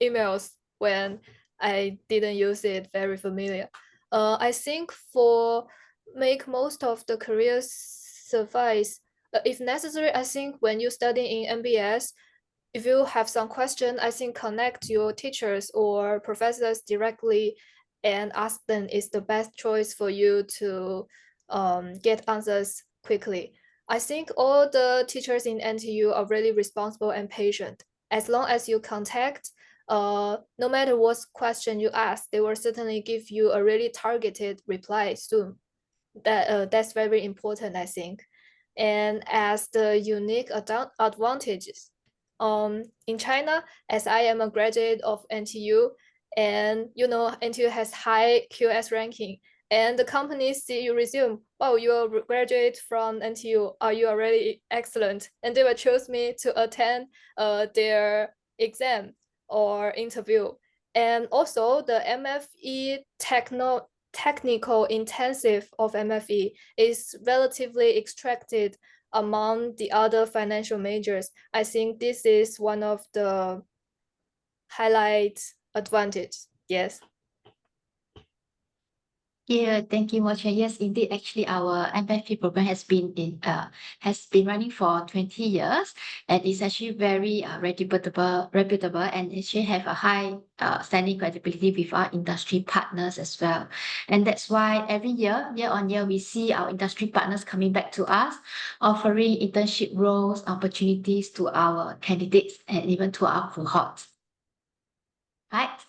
emails when I didn't use it very familiar. I think for make most of the careers suffice, if necessary, I think when you study in NBS, if you have some question, I think connect your teachers or professors directly and ask them is the best choice for you to get answers quickly. I think all the teachers in NTU are really responsible and patient. As long as you contact, no matter what question you ask, they will certainly give you a really targeted reply soon. That's very important, I think. And as the unique advantages, in China, as I am a graduate of NTU, and NTU has high QS ranking, and the companies see your resume, wow, you are a graduate from NTU, you are really excellent, and they will choose me to attend their exam or interview. And also the MFE technical intensive of MFE is relatively extracted among the other financial majors. I think this is one of the highlight advantage. Yes. Yeah, thank you, Mocha. Yes, indeed. Actually, our MFA program has been running for 20 years, and it's actually very reputable, and actually have a high standing credibility with our industry partners as well. And that's why every year on year, we see our industry partners coming back to us, offering internship roles, opportunities to our candidates, and even to our cohort. Right?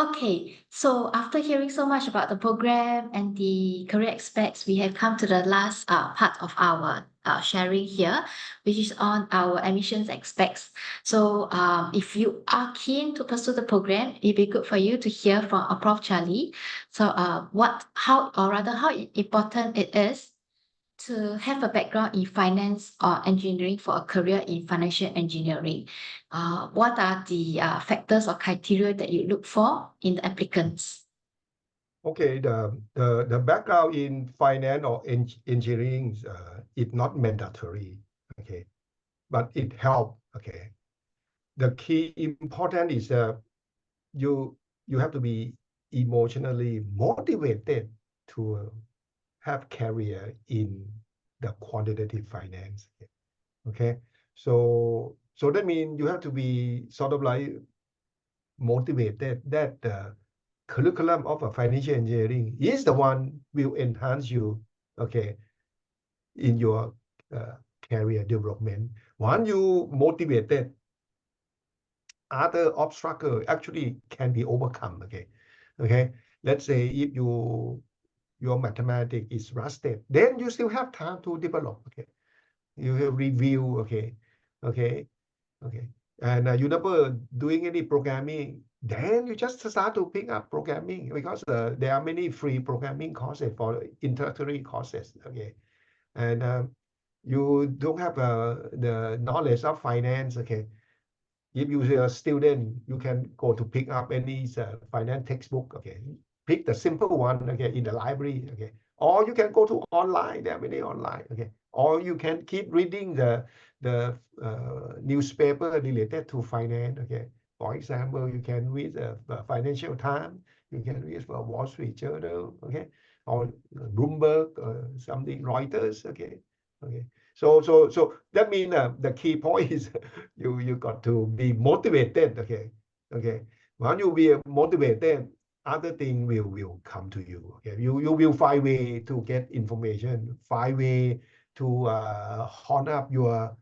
Okay, so after hearing so much about the program and the career aspects, we have come to the last part of our sharing here, which is on our admissions aspects. So if you are keen to pursue the program, it'd be good for you to hear from Prof. Charlie. So how important it is to have a background in finance or engineering for a career in financial engineering. What are the factors or criteria that you look for in the applicants? Okay, the background in finance or engineering is not mandatory. Okay, but it helps. Okay, the key important is you have to be emotionally motivated to have career in the quantitative finance. Okay, so that means you have to be sort of like motivated that the curriculum of a financial engineering is the one will enhance you, okay, in your career development. Once you motivated, other obstacles actually can be overcome. Okay. Let's say if your mathematics is rusted, then you still have time to develop. Okay, you will review. Okay, and you never doing any programming, then you just start to pick up programming because there are many free programming courses for introductory courses. Okay, and you don't have the knowledge of finance. Okay, if you're a student, you can go to pick up any finance textbook. Okay, pick the simple one. Okay, in the library. Okay, or you can go to online. There are many online. Okay, or you can keep reading the newspaper related to finance. Okay, for example, you can read the Financial Times. You can read the Wall Street Journal. Okay, or Bloomberg, something Reuters. Okay. So that means the key point is you got to be motivated. Okay. When you be motivated, other thing will come to you. Okay, you will find way to get information, find way to hone up your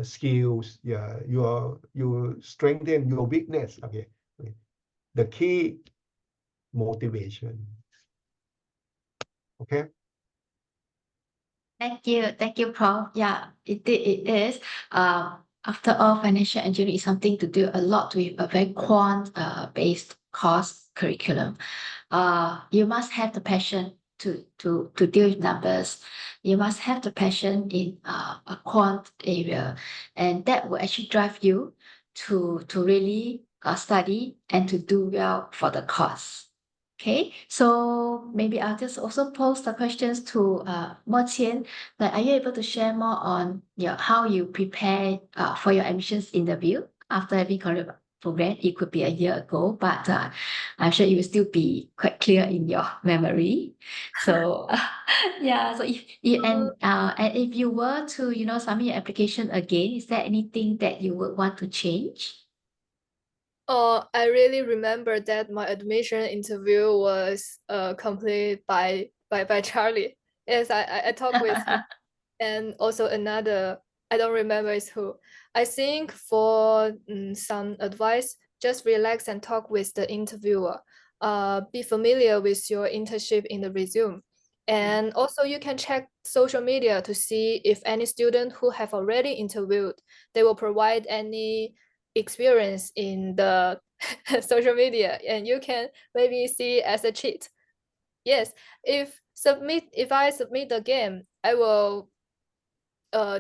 skills. Yeah, you strengthen your weakness. Okay. The key motivation. Okay. Thank you, Prof. Yeah, it is. After all, financial engineering is something to do a lot with a very based course curriculum. You must have the passion to deal with numbers. You must have the passion in a quant area, and that will actually drive you to really study and to do well for the course. Okay, so maybe I'll just also pose the questions to Mo Qian. Like, are you able to share more on how you prepare for your admissions interview after having career program? It could be a year ago, but I'm sure it will still be quite clear in your memory. So yeah, so and if you were to submit your application again, is there anything that you would want to change? I really remember that my admission interview was completed by Charlie. Yes, I talked with him. And also another, I don't remember is who. I think for some advice, just relax and talk with the interviewer. Be familiar with your internship in the resume. And also you can check social media to see if any student who have already interviewed, they will provide any experience in the social media, and you can maybe see as a cheat. Yes, if I submit again, I will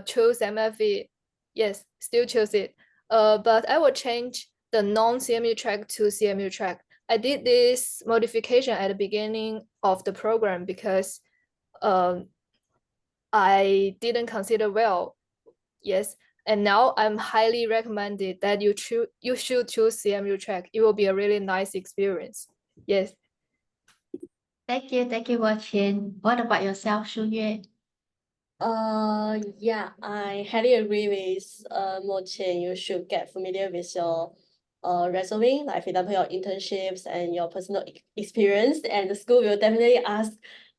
choose MFE. Yes, still choose it. But I will change the non-CMU track to CMU track. I did this modification at the beginning of the program because I didn't consider well. Yes, and now I'm highly recommended that you should choose CMU track. It will be a really nice experience. Yes. Thank you, Wo Qian. What about yourself, Shu Yue? Yeah, I highly agree with Mo Qian. You should get familiar with your resume, like for example, your internships and your personal experience. And the school will definitely ask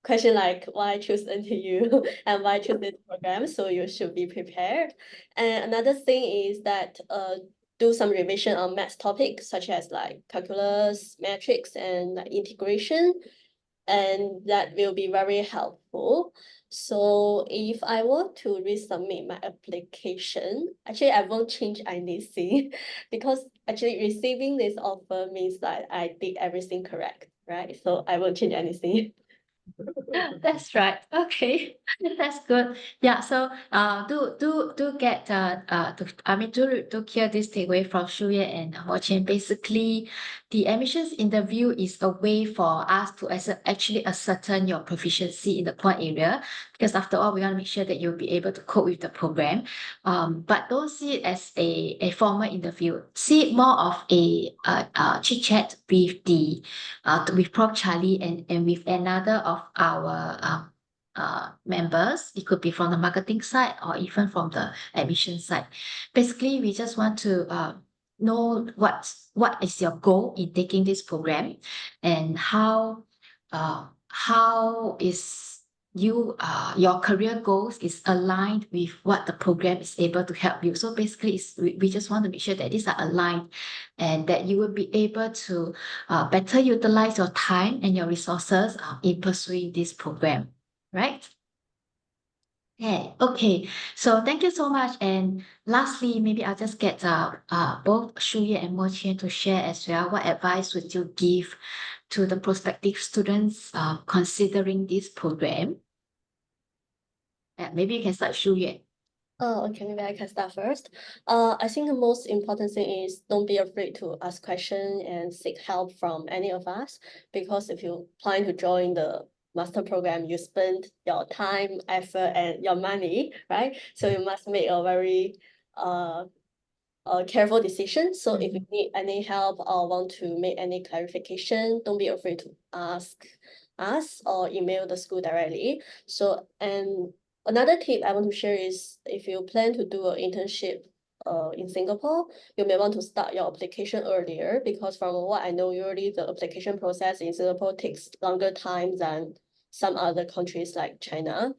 question like why choose NTU and why choose this program. So you should be prepared. And another thing is that do some revision on math topics such as like calculus, metrics, and like integration, and that will be very helpful. So if I were to resubmit my application, actually I won't change anything because actually receiving this offer means that I did everything correct, right? So I won't change anything. That's right. Okay, that's good. Yeah. So, do get do hear this takeaway from Shuye and Ho Chen. Basically, the admissions interview is a way for us to actually ascertain your proficiency in the core area, because after all, we want to make sure that you'll be able to cope with the program. But don't see it as a formal interview. See it more of a chit chat with with Prof. Charlie and with another of our members. It could be from the marketing side or even from the admission side. Basically, we just want to know what is your goal in taking this program, and how is your career goals is aligned with what the program is able to help you. So basically, we just want to make sure that these are aligned and that you will be able to better utilize your time and your resources in pursuing this program, right? Yeah, okay. So thank you so much. And lastly, maybe I'll just get both Shuye and Mo Qian to share as well. What advice would you give to the prospective students considering this program? Maybe you can start, Shuye. Oh, okay, maybe I can start first. I think the most important thing is don't be afraid to ask questions and seek help from any of us, because if you plan to join the master program, you spend your time, effort, and your money, right? So you must make a very careful decision. So if you need any help or want to make any clarification, don't be afraid to ask us or email the school directly. So, and another tip I want to share is if you plan to do an internship in Singapore, you may want to start your application earlier, because from what I know, usually the application process in Singapore takes longer time than some other countries like China.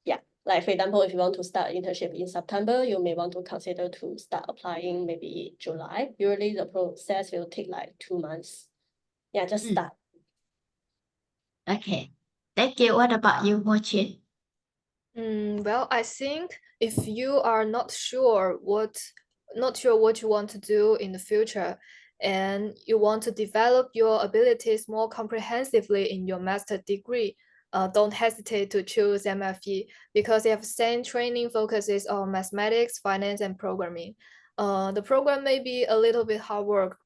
Yeah, like for example, if you want to start internship in September, you may want to consider to start applying maybe July. Usually the process will take like 2 months. Yeah, just start. Okay. Thank you. What about you, Mo Qian? Well, I think if you are not sure what you want to do in the future, and you want to develop your abilities more comprehensively in your master degree, don't hesitate to choose MFE, because they have same training focuses on mathematics, finance, and programming. The program may be a little bit hard work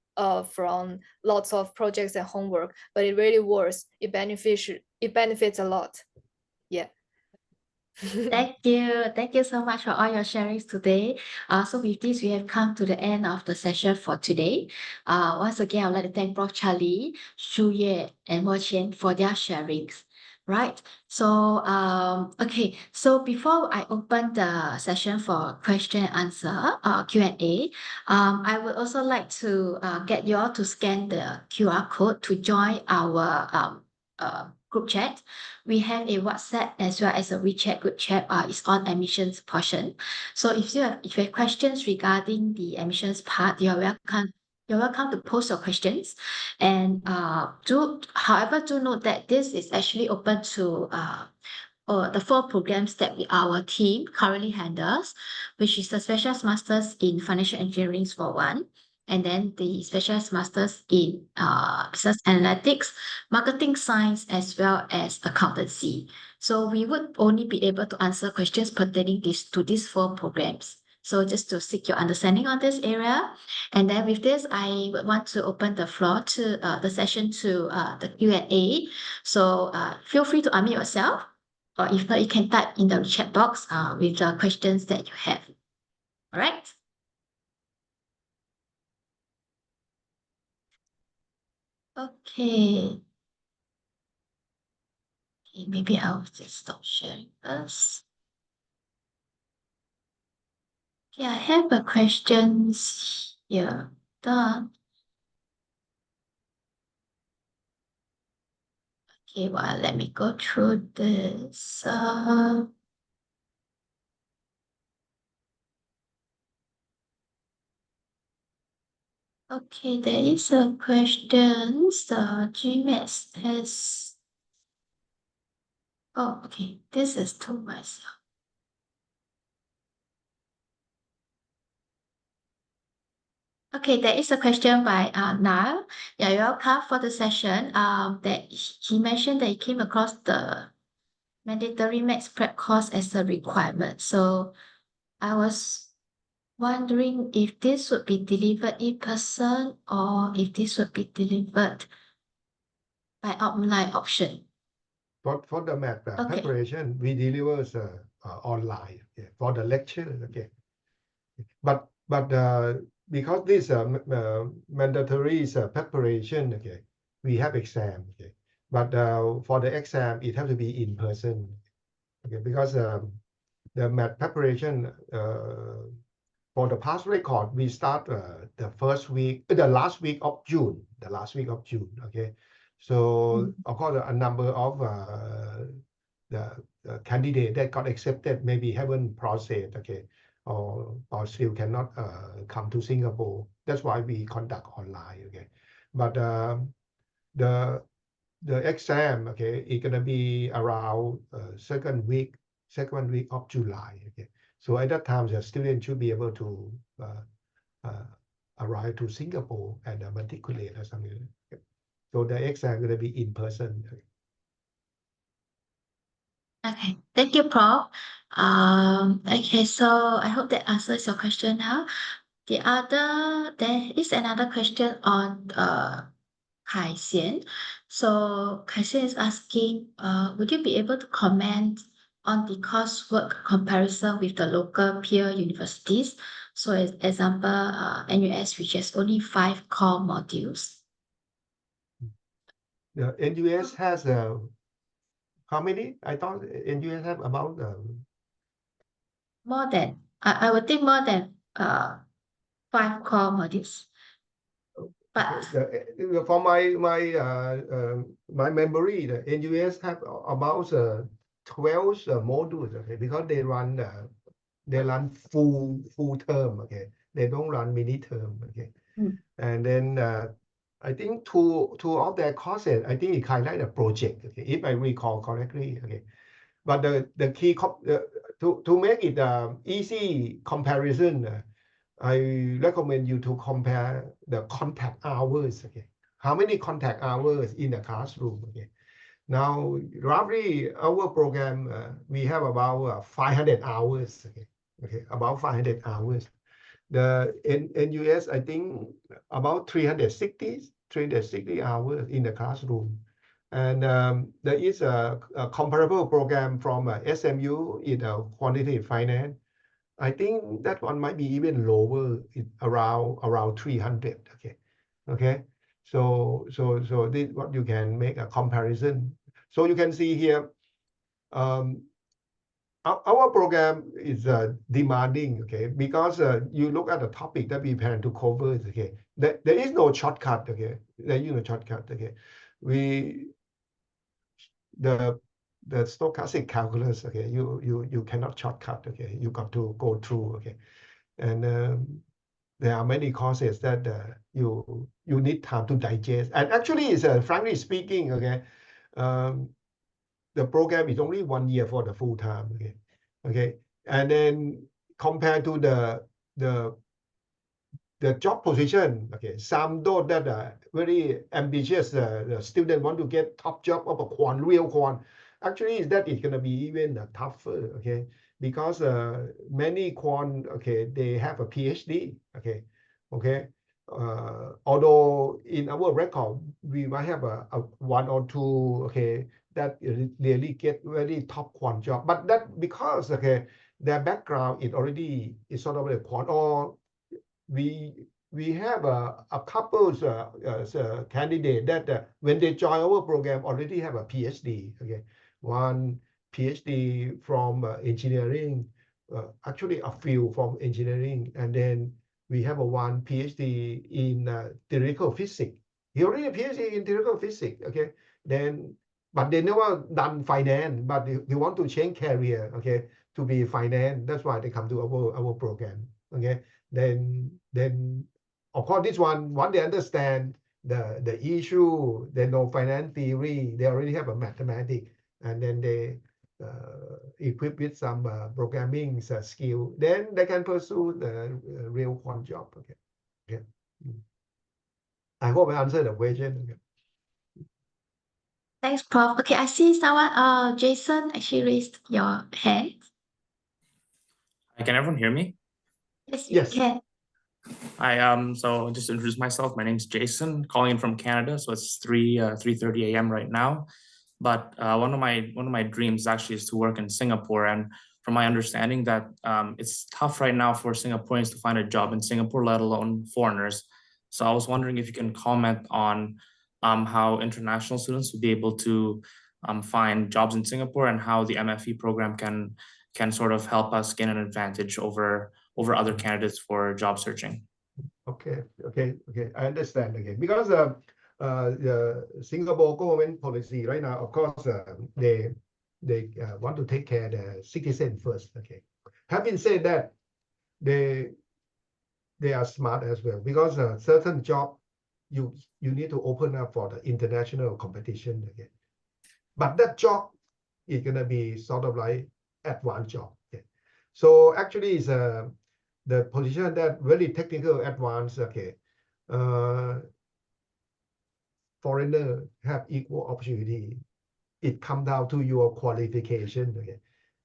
from lots of projects and homework, but it really works. It benefits a lot. Yeah. Thank you. Thank you so much for all your sharings today. So with this, we have come to the end of the session for today. Once again, I would like to thank Prof. Charlie, Shu Ye, and Mo Qian for their sharings. Right. So, okay. So before I open the session for question and answer, Q&A, I would also like to get you all to scan the QR code to join our group chat. We have a WhatsApp as well as a WeChat group chat. It's on admissions portion. So if you have questions regarding the admissions part, you're welcome. You're welcome to post your questions, and however, do note that this is actually open to the 4 programs that our team currently handles, which is the Specialized Masters in Financial Engineering for one, and then the Specialized Masters in Business Analytics, Marketing Science, as well as Accountancy. So we would only be able to answer questions pertaining to these 4 programs. So just to seek your understanding on this area. And then with this, I would want to open the floor to the session to the Q&A. So feel free to unmute yourself, or if not, you can type in the chat box with the questions that you have. All right. Okay. Okay, maybe I'll just stop sharing first. Okay, I have a questions here. Done. Okay, well, let me go through this. Okay, there is a question. The GMAT has. Oh, okay. This is to myself. Okay, there is a question by Niall. Yeah, you're welcome for the session. That he mentioned that he came across the mandatory maths prep course as a requirement. So I was wondering if this would be delivered in person or if this would be delivered by online option. For the math Okay. preparation, we deliver online for the lecture. Okay, but because this mandatory preparation, okay, we have exam. Okay, but for the exam, it has to be in person. Okay, because the math preparation for the past record, we start the last week of June. The last week of June. Okay, so of course a number of the candidate that got accepted maybe haven't processed. Okay, or still cannot come to Singapore. That's why we conduct online. Okay, but the exam, okay, it's gonna be around second week of July. Okay, so at that time the student should be able to arrive to Singapore and matriculate or something. Okay. So the exam gonna be in person. Okay, thank you, Prof. Okay, so I hope that answers your question now. There is another question on Kai Xian. So Kai Xian is asking, would you be able to comment on the coursework comparison with the local peer universities? So as example, NUS, which has only 5 core modules. The NUS has how many? I thought NUS have about More than, I would think more than 5 core modules. But for my memory, the NUS have about 12 modules. Okay, because they run full term. Okay, they don't run mini term. Okay, and then I think two of their courses, I think it highlight a project. Okay, if I recall correctly. Okay, but the key to make it easy comparison. I recommend you to compare the contact hours. Okay, how many contact hours in the classroom? Okay, now roughly our program we have about 500 hours. Okay, about 500 hours. The NUS I think about 360 hours in the classroom, and there is a comparable program from SMU in quantitative finance. I think that one might be even lower, around 300. Okay. So this what you can make a comparison. So you can see here, our program is demanding. Okay, because you look at the topic that we plan to cover. Okay, there is no shortcut. Okay, there is no shortcut. Okay, the stochastic calculus. Okay, you cannot shortcut. Okay, you got to go through. Okay. And there are many courses that you need time to digest. And actually, it's frankly speaking, okay, the program is only 1 year for the full time. Okay, and then compared to the job position, okay, some those that are very ambitious, the student want to get top job of a real quant. Actually, that is going to be even tougher. Okay. Because many quant, okay, they have a PhD. Okay. Although in our record we might have a one or two, okay, that really get very top quant job, but that because okay their background is already is sort of a quant, or we have a couple candidate that when they join our program already have a PhD. Okay, one PhD from engineering, actually a few from engineering, and then we have one PhD in theoretical physics. He already a PhD in theoretical physics, okay? Then, but they never done finance, but they want to change career, okay, to be finance. That's why they come to our program, okay? Then of course this one, once they understand the issue, they know finance theory, they already have a mathematics, and then they equipped with some programming skill, then they can pursue the real quant job. Okay. I hope I answered the question. Okay. Thanks, Prof. Okay, I see someone, Jason actually raised your hand. Can everyone hear me? Yes, you Yes. can. So just to introduce myself, my name is Jason, calling in from Canada. So it's 3:30 a.m. right now. But one of my dreams actually is to work in Singapore. And from my understanding that it's tough right now for Singaporeans to find a job in Singapore, let alone foreigners. So I was wondering if you can comment on how international students would be able to find jobs in Singapore, and how the MFE program can sort of help us gain an advantage over other candidates for job searching. Okay. I understand again, because the Singapore government policy right now, of course, they want to take care of the citizen first. Okay. Having said that, they are smart as well, because certain job you need to open up for the international competition again. But that job is gonna be sort of like advanced job. Okay. So actually, it's the position that very technical advanced. Okay. Foreigner have equal opportunity. It comes down to your qualification. Okay.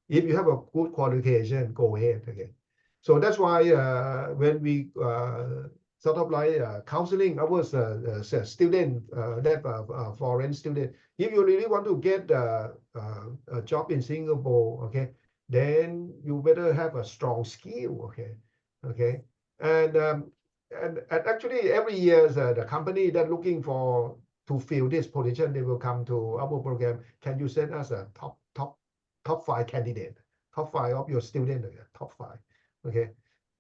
If you have a good qualification, go ahead. Okay. So that's why when we sort of like counseling our student, that foreign student, if you really want to get a job in Singapore, okay, then you better have a strong skill. Okay. And actually every year the company that looking for to fill this position, they will come to our program. Can you send us a top 5 candidate, top 5 of your student, top 5. Okay.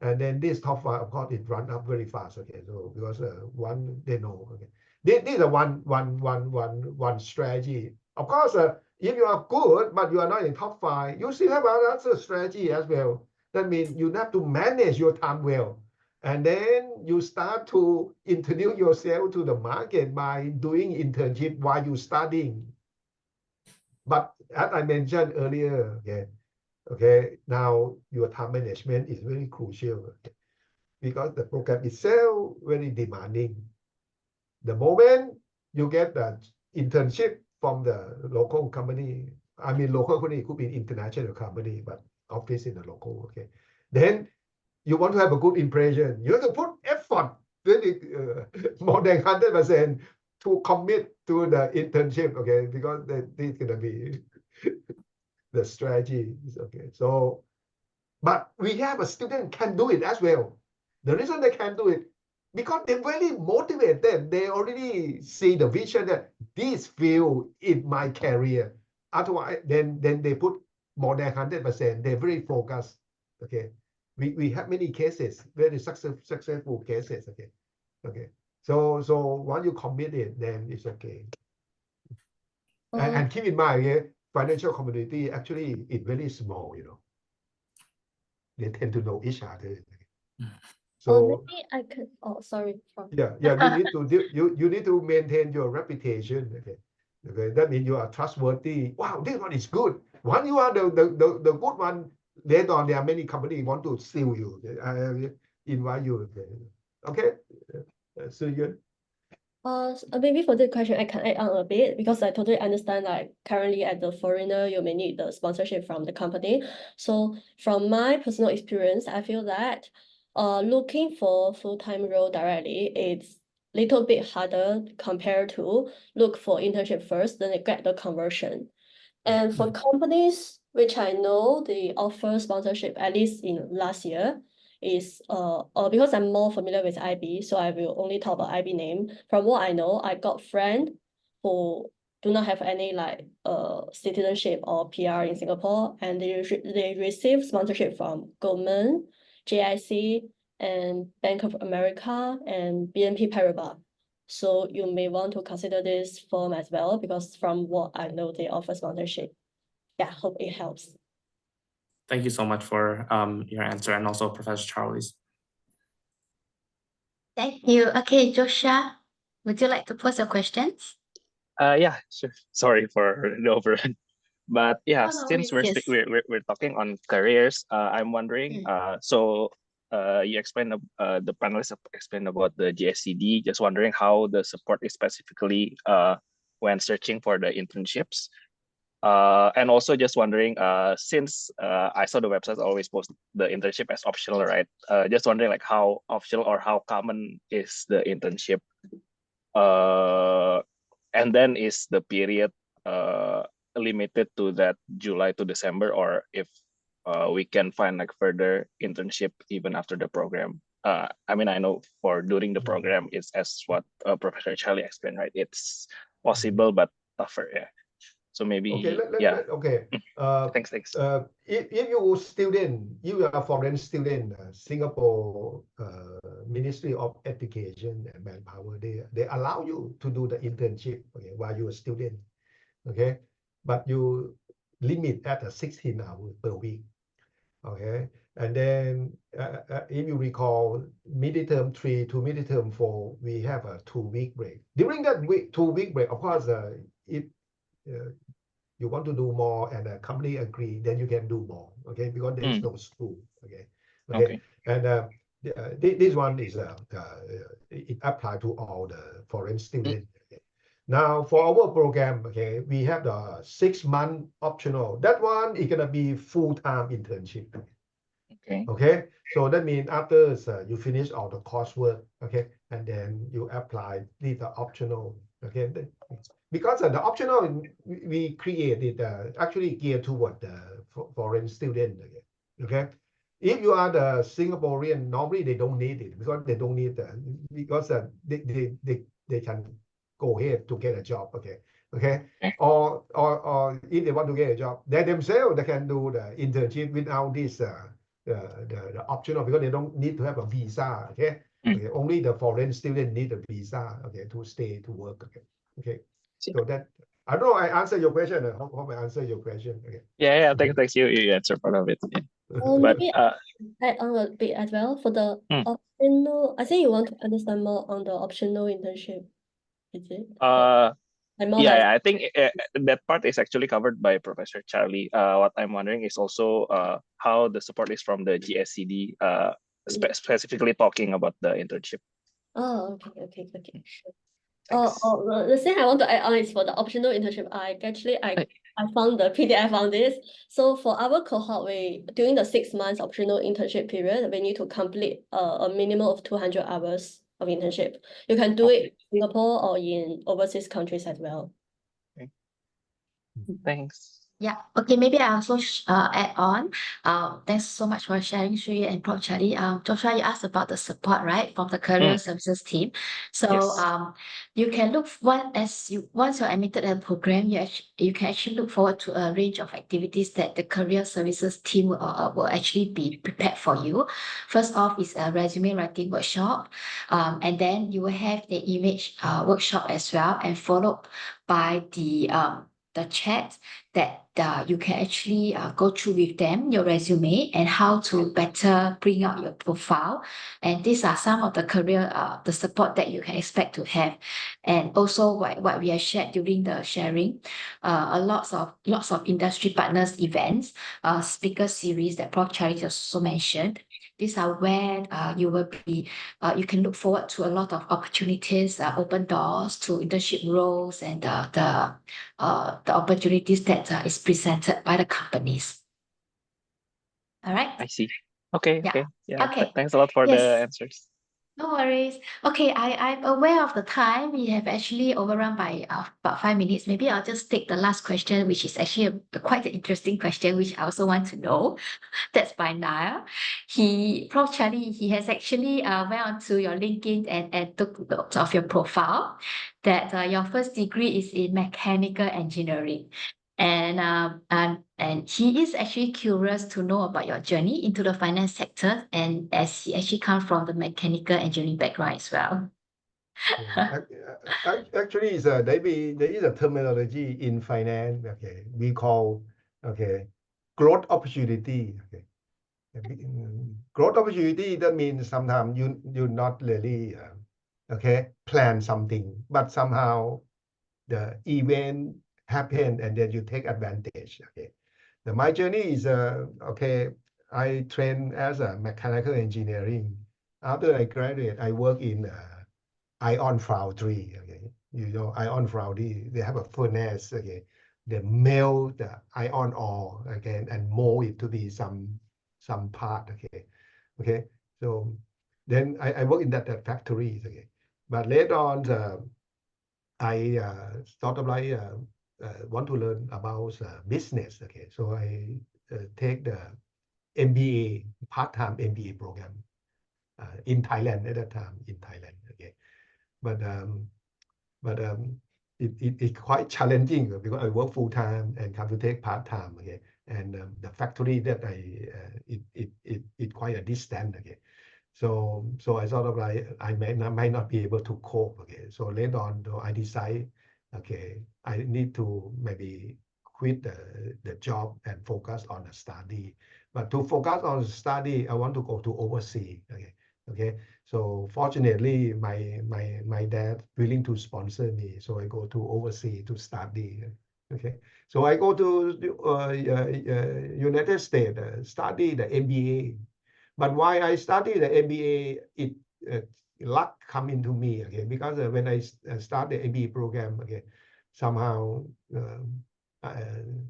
And then this top 5, of course, it run up very fast. Okay. So because one, they know. Okay. This is one strategy. Of course, if you are good but you are not in top 5, you still have another strategy as well. That means you have to manage your time well, and then you start to introduce yourself to the market by doing internship while you studying. But as I mentioned earlier, okay, now your time management is very crucial, because the program itself very demanding. The moment you get the internship from the local company, I mean local company could be international company, but office in the local, okay, then you want to have a good impression. You have to put effort, really more than 100% to commit to the internship, okay, because this is gonna be the strategy. Okay. So, but we have a student can do it as well. The reason they can do it, because they really motivate them. They already see the vision that this field is my career. Otherwise, then they put more than 100%. They're very focused. Okay. We have many cases, very successful cases. Okay. So once you commit it, then it's okay. And keep in mind, financial community actually is very small, They tend to know each other. So maybe I could. Oh, sorry. yeah, you need to maintain your reputation. Okay, that means you are trustworthy. Wow, this one is good. Once you are the good one, later on there are many companies want to steal you. I invite you. Okay, so good. Maybe for this question, I can add on a bit, because I totally understand, like currently as a foreigner, you may need the sponsorship from the company. So from my personal experience, I feel that looking for full-time role directly, it's little bit harder compared to look for internship first, then get the conversion. And for companies, which I know they offer sponsorship, at least in last year, is because I'm more familiar with IB, so I will only talk about IB name. From what I know, I got friend who do not have any like citizenship or PR in Singapore, and they receive sponsorship from Goldman, JIC, and Bank of America, and BNP Paribas. So you may want to consider this firm as well, because from what I know, they offer sponsorship. Yeah, hope it helps. Thank you so much for your answer, and also Professor Charlie's. Thank you. Okay, Joshua, would you like to pose your questions? Yeah, sure. Sorry for the overrun. But yeah, Oh, no since worries, yes. we're talking on careers, I'm wondering, you explained the panelists explained about the GSCD. Just wondering how the support is specifically when searching for the internships. And also just wondering, since I saw the website always post the internship as optional, right? Just wondering like how optional or how common is the internship? And then is the period limited to that July to December, or if we can find like further internship even after the program? I mean, I know for during the program, it's as what Professor Charlie explained, right? It's possible, but tougher, yeah. So maybe, Okay, okay. Thanks. If you student, you are foreign student, Singapore Ministry of Education and Manpower, they allow you to do the internship, okay, while you are a student, okay, but you limit at 16 hours per week, okay. And then if you recall, midterm 3 to midterm 4, we have a 2-week break. During that 2-week break, of course, if you want to do more and the company agree, then you can do more, okay, because there is no school, okay. And this one is it applies to all the foreign students. Now for our program, okay, we have the 6-month optional. That one is gonna be full-time internship. Okay, so that means after you finish all the coursework, okay, and then you apply the optional, okay. Because the optional we created actually geared toward the foreign student, okay. If you are the Singaporean, normally they don't need it because they don't need because they can go ahead to get a job, okay. Or if they want to get a job, they themselves they can do the internship without this the optional, because they don't need to have a visa, okay. Only the foreign student need a visa, okay, to stay to work, okay. So that, I don't know, I answer your question. I hope I answer your question. Okay. Yeah. Thanks. You answered part of it. Yeah. But Maybe add on a bit as well for the optional. I think you want to understand more on the optional internship, is it? I think that part is actually covered by Professor Charlie. What I'm wondering is also how the support is from the GSCD, specifically talking about the internship. Oh, okay, sure. The thing I want to add on is for the optional internship. I found the PDF on this. So for our cohort, during the 6 months optional internship period, we need to complete a minimum of 200 hours of internship. You can do it in Singapore or in overseas countries as well. Okay. Thanks. Yeah, okay, maybe I also add on. Thanks so much for sharing, Shui and Prof. Charlie. Joshua, you asked about the support, right, from the career services team. So you can look once you're admitted in the program, you can actually look forward to a range of activities that the career services team will actually be prepared for you. First off is a resume writing workshop, and then you will have the image workshop as well, and followed by the chat that you can actually go through with them, your resume, and how to better bring out your profile. And these are some of the career, the support that you can expect to have. And also what we have shared during the sharing, lots of industry partners events, speaker series that Prof. Charlie also mentioned. These are where you can look forward to a lot of opportunities, open doors to internship roles, and the opportunities that is presented by the companies. All right. I see. Okay. Yeah. Yeah. Okay. Thanks a lot for the answers. No worries. Okay, I'm aware of the time. We have actually overrun by about 5 minutes. Maybe I'll just take the last question, which is actually quite an interesting question, which I also want to know. That's by Niall. Prof. Charlie, he has actually went on to your LinkedIn and took note of your profile that your first degree is in mechanical engineering. And he is actually curious to know about your journey into the finance sector, and as he actually comes from the mechanical engineering background as well. Actually, there is a terminology in finance. Okay, we call growth opportunity. Okay, growth opportunity, that means sometimes you not really plan something, but somehow the event happen and then you take advantage. Okay, my journey is I trained as a mechanical engineering. After I graduate, I work in iron foundry. Okay, iron foundry, they have a furnace. Okay, they melt the iron ore again and mold it to be some part. Okay, so then I work in that factory. Okay, but later on I sort of like want to learn about business. Okay, so I take the MBA, part-time MBA program in Thailand at that time, in Thailand. Okay, but it's quite challenging because I work full-time and come to take part-time. Okay, and the factory that it quite a distance. Okay, so I sort of like I might not be able to cope. Okay, so later on, though, I decide, okay, I need to maybe quit the job and focus on the study. But to focus on study, I want to go to overseas. Okay. So fortunately, my dad willing to sponsor me, so I go to overseas to study. Okay, so I go to United States, study the MBA. But why I study the MBA, luck come into me again, because when I start the MBA program again, somehow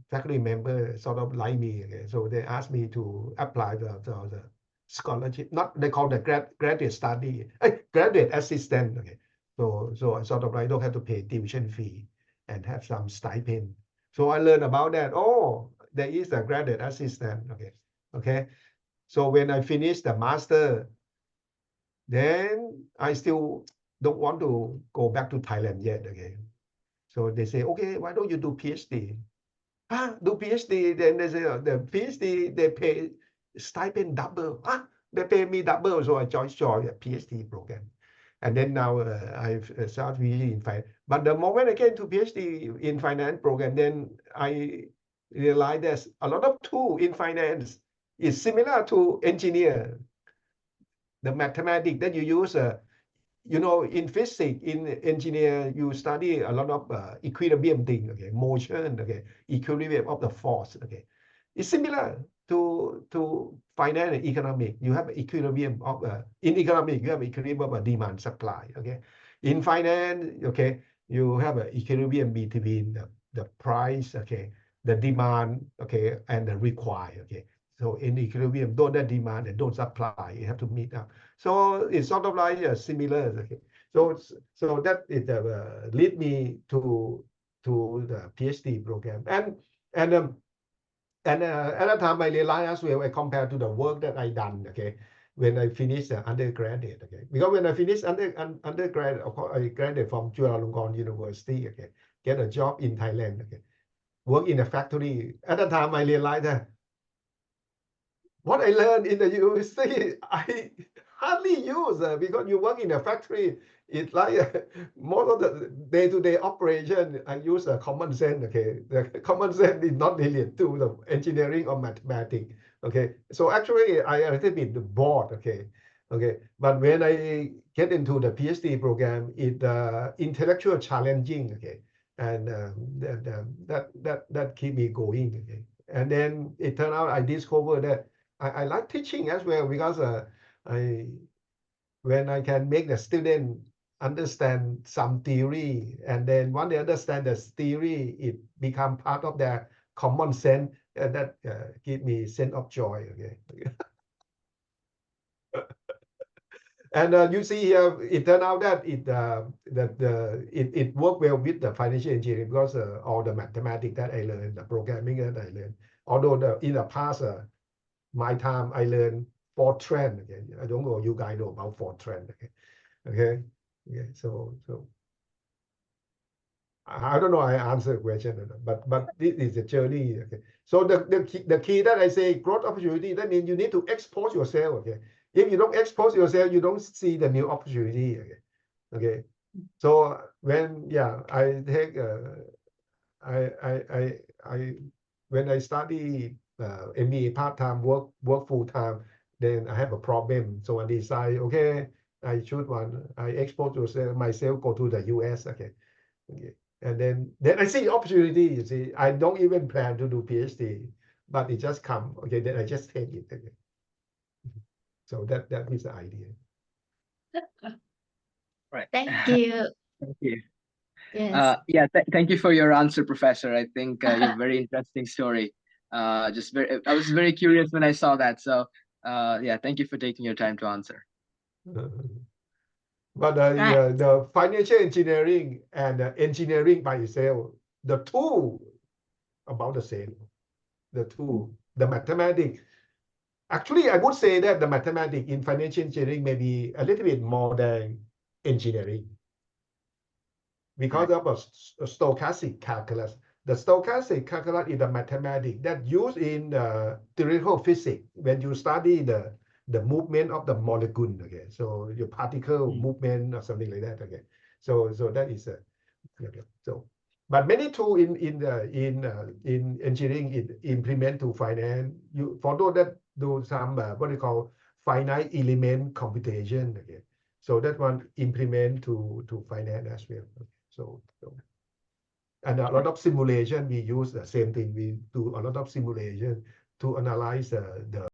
faculty member sort of like me again. So they asked me to apply the scholarship, not they call the graduate study, graduate assistant. Okay, so I sort of like don't have to pay tuition fee and have some stipend. So I learned about that. Oh, there is a graduate assistant. Okay. So when I finish the master, then I still don't want to go back to Thailand yet again. So they say, okay, why don't you do PhD? Do PhD. Then they say, the PhD, they pay stipend double. They pay me double. So I joined a PhD program. And then now I've started PhD in finance. But the moment I came to PhD in finance program, then I realized there's a lot of tools in finance. It's similar to engineer. The mathematics that you use, in physics, in engineer, you study a lot of equilibrium thing. Okay, motion. Okay, equilibrium of the force. Okay, it's similar to finance and economic. You have equilibrium of in economic, you have equilibrium of demand supply. Okay, in finance, okay, you have an equilibrium between the price, okay, the demand, okay, and the require. Okay, so in equilibrium, don't that demand and don't supply, you have to meet up. So it's sort of like similar. Okay, so that it lead me to the PhD program, and at that time I realized as well, I compared to the work that I done. Okay, when I finished the undergraduate. Okay, because when I finished undergrad, of course, I graduated from Chulalongkorn University. Okay, get a job in Thailand. Okay, work in a factory. At that time I realized that what I learned in the university, I hardly use because you work in a factory. It's like most of the day-to-day operation, I use common sense. Okay, the common sense is not related to the engineering or mathematics. Okay, so actually I a little bit bored. Okay, but when I get into the PhD program, it intellectual challenging. Okay, and that keep me going. Okay, and then it turned out I discovered that I like teaching as well, because when I can make the student understand some theory, and then when they understand the theory, it become part of their common sense, and that give me sense of joy. Okay. And you see here, it turned out that it worked well with the financial engineering because all the mathematics that I learned, the programming that I learned. Although in the past, my time I learned Fortran. Okay, I don't know you guys know about Fortran. Okay. So I don't know I answered the question or not, but this is a journey. Okay. So the key that I say growth opportunity, that means you need to expose yourself. Okay. If you don't expose yourself, you don't see the new opportunity. Okay. So when I take when I study MBA part-time, work full-time, then I have a problem. So I decide, okay, I expose myself, go to the US. Okay. And then I see opportunity. You see, I don't even plan to do PhD, but it just come. Okay, then I just take it. Okay. So that is the idea. Right. Thank you. Thank you. Yes. Yeah, thank you for your answer, Professor. I think you have a very interesting story. I was very curious when I saw that. So yeah, thank you for taking your time to answer. But Right. the financial engineering and engineering by itself, the two about the same. The mathematics. Actually, I would say that the mathematics in financial engineering may be a little bit more than engineering because of a stochastic calculus. The stochastic calculus is the mathematics that used in theoretical physics when you study the movement of the molecule. Okay, so your particle movement or something like that. Okay, so that is so. But many tools in engineering implement to finance. For those that do some what they call finite element computation. Okay, so that one implement to finance as well. Okay. So and a lot of simulation, we use the same thing. We do a lot of simulation to analyze the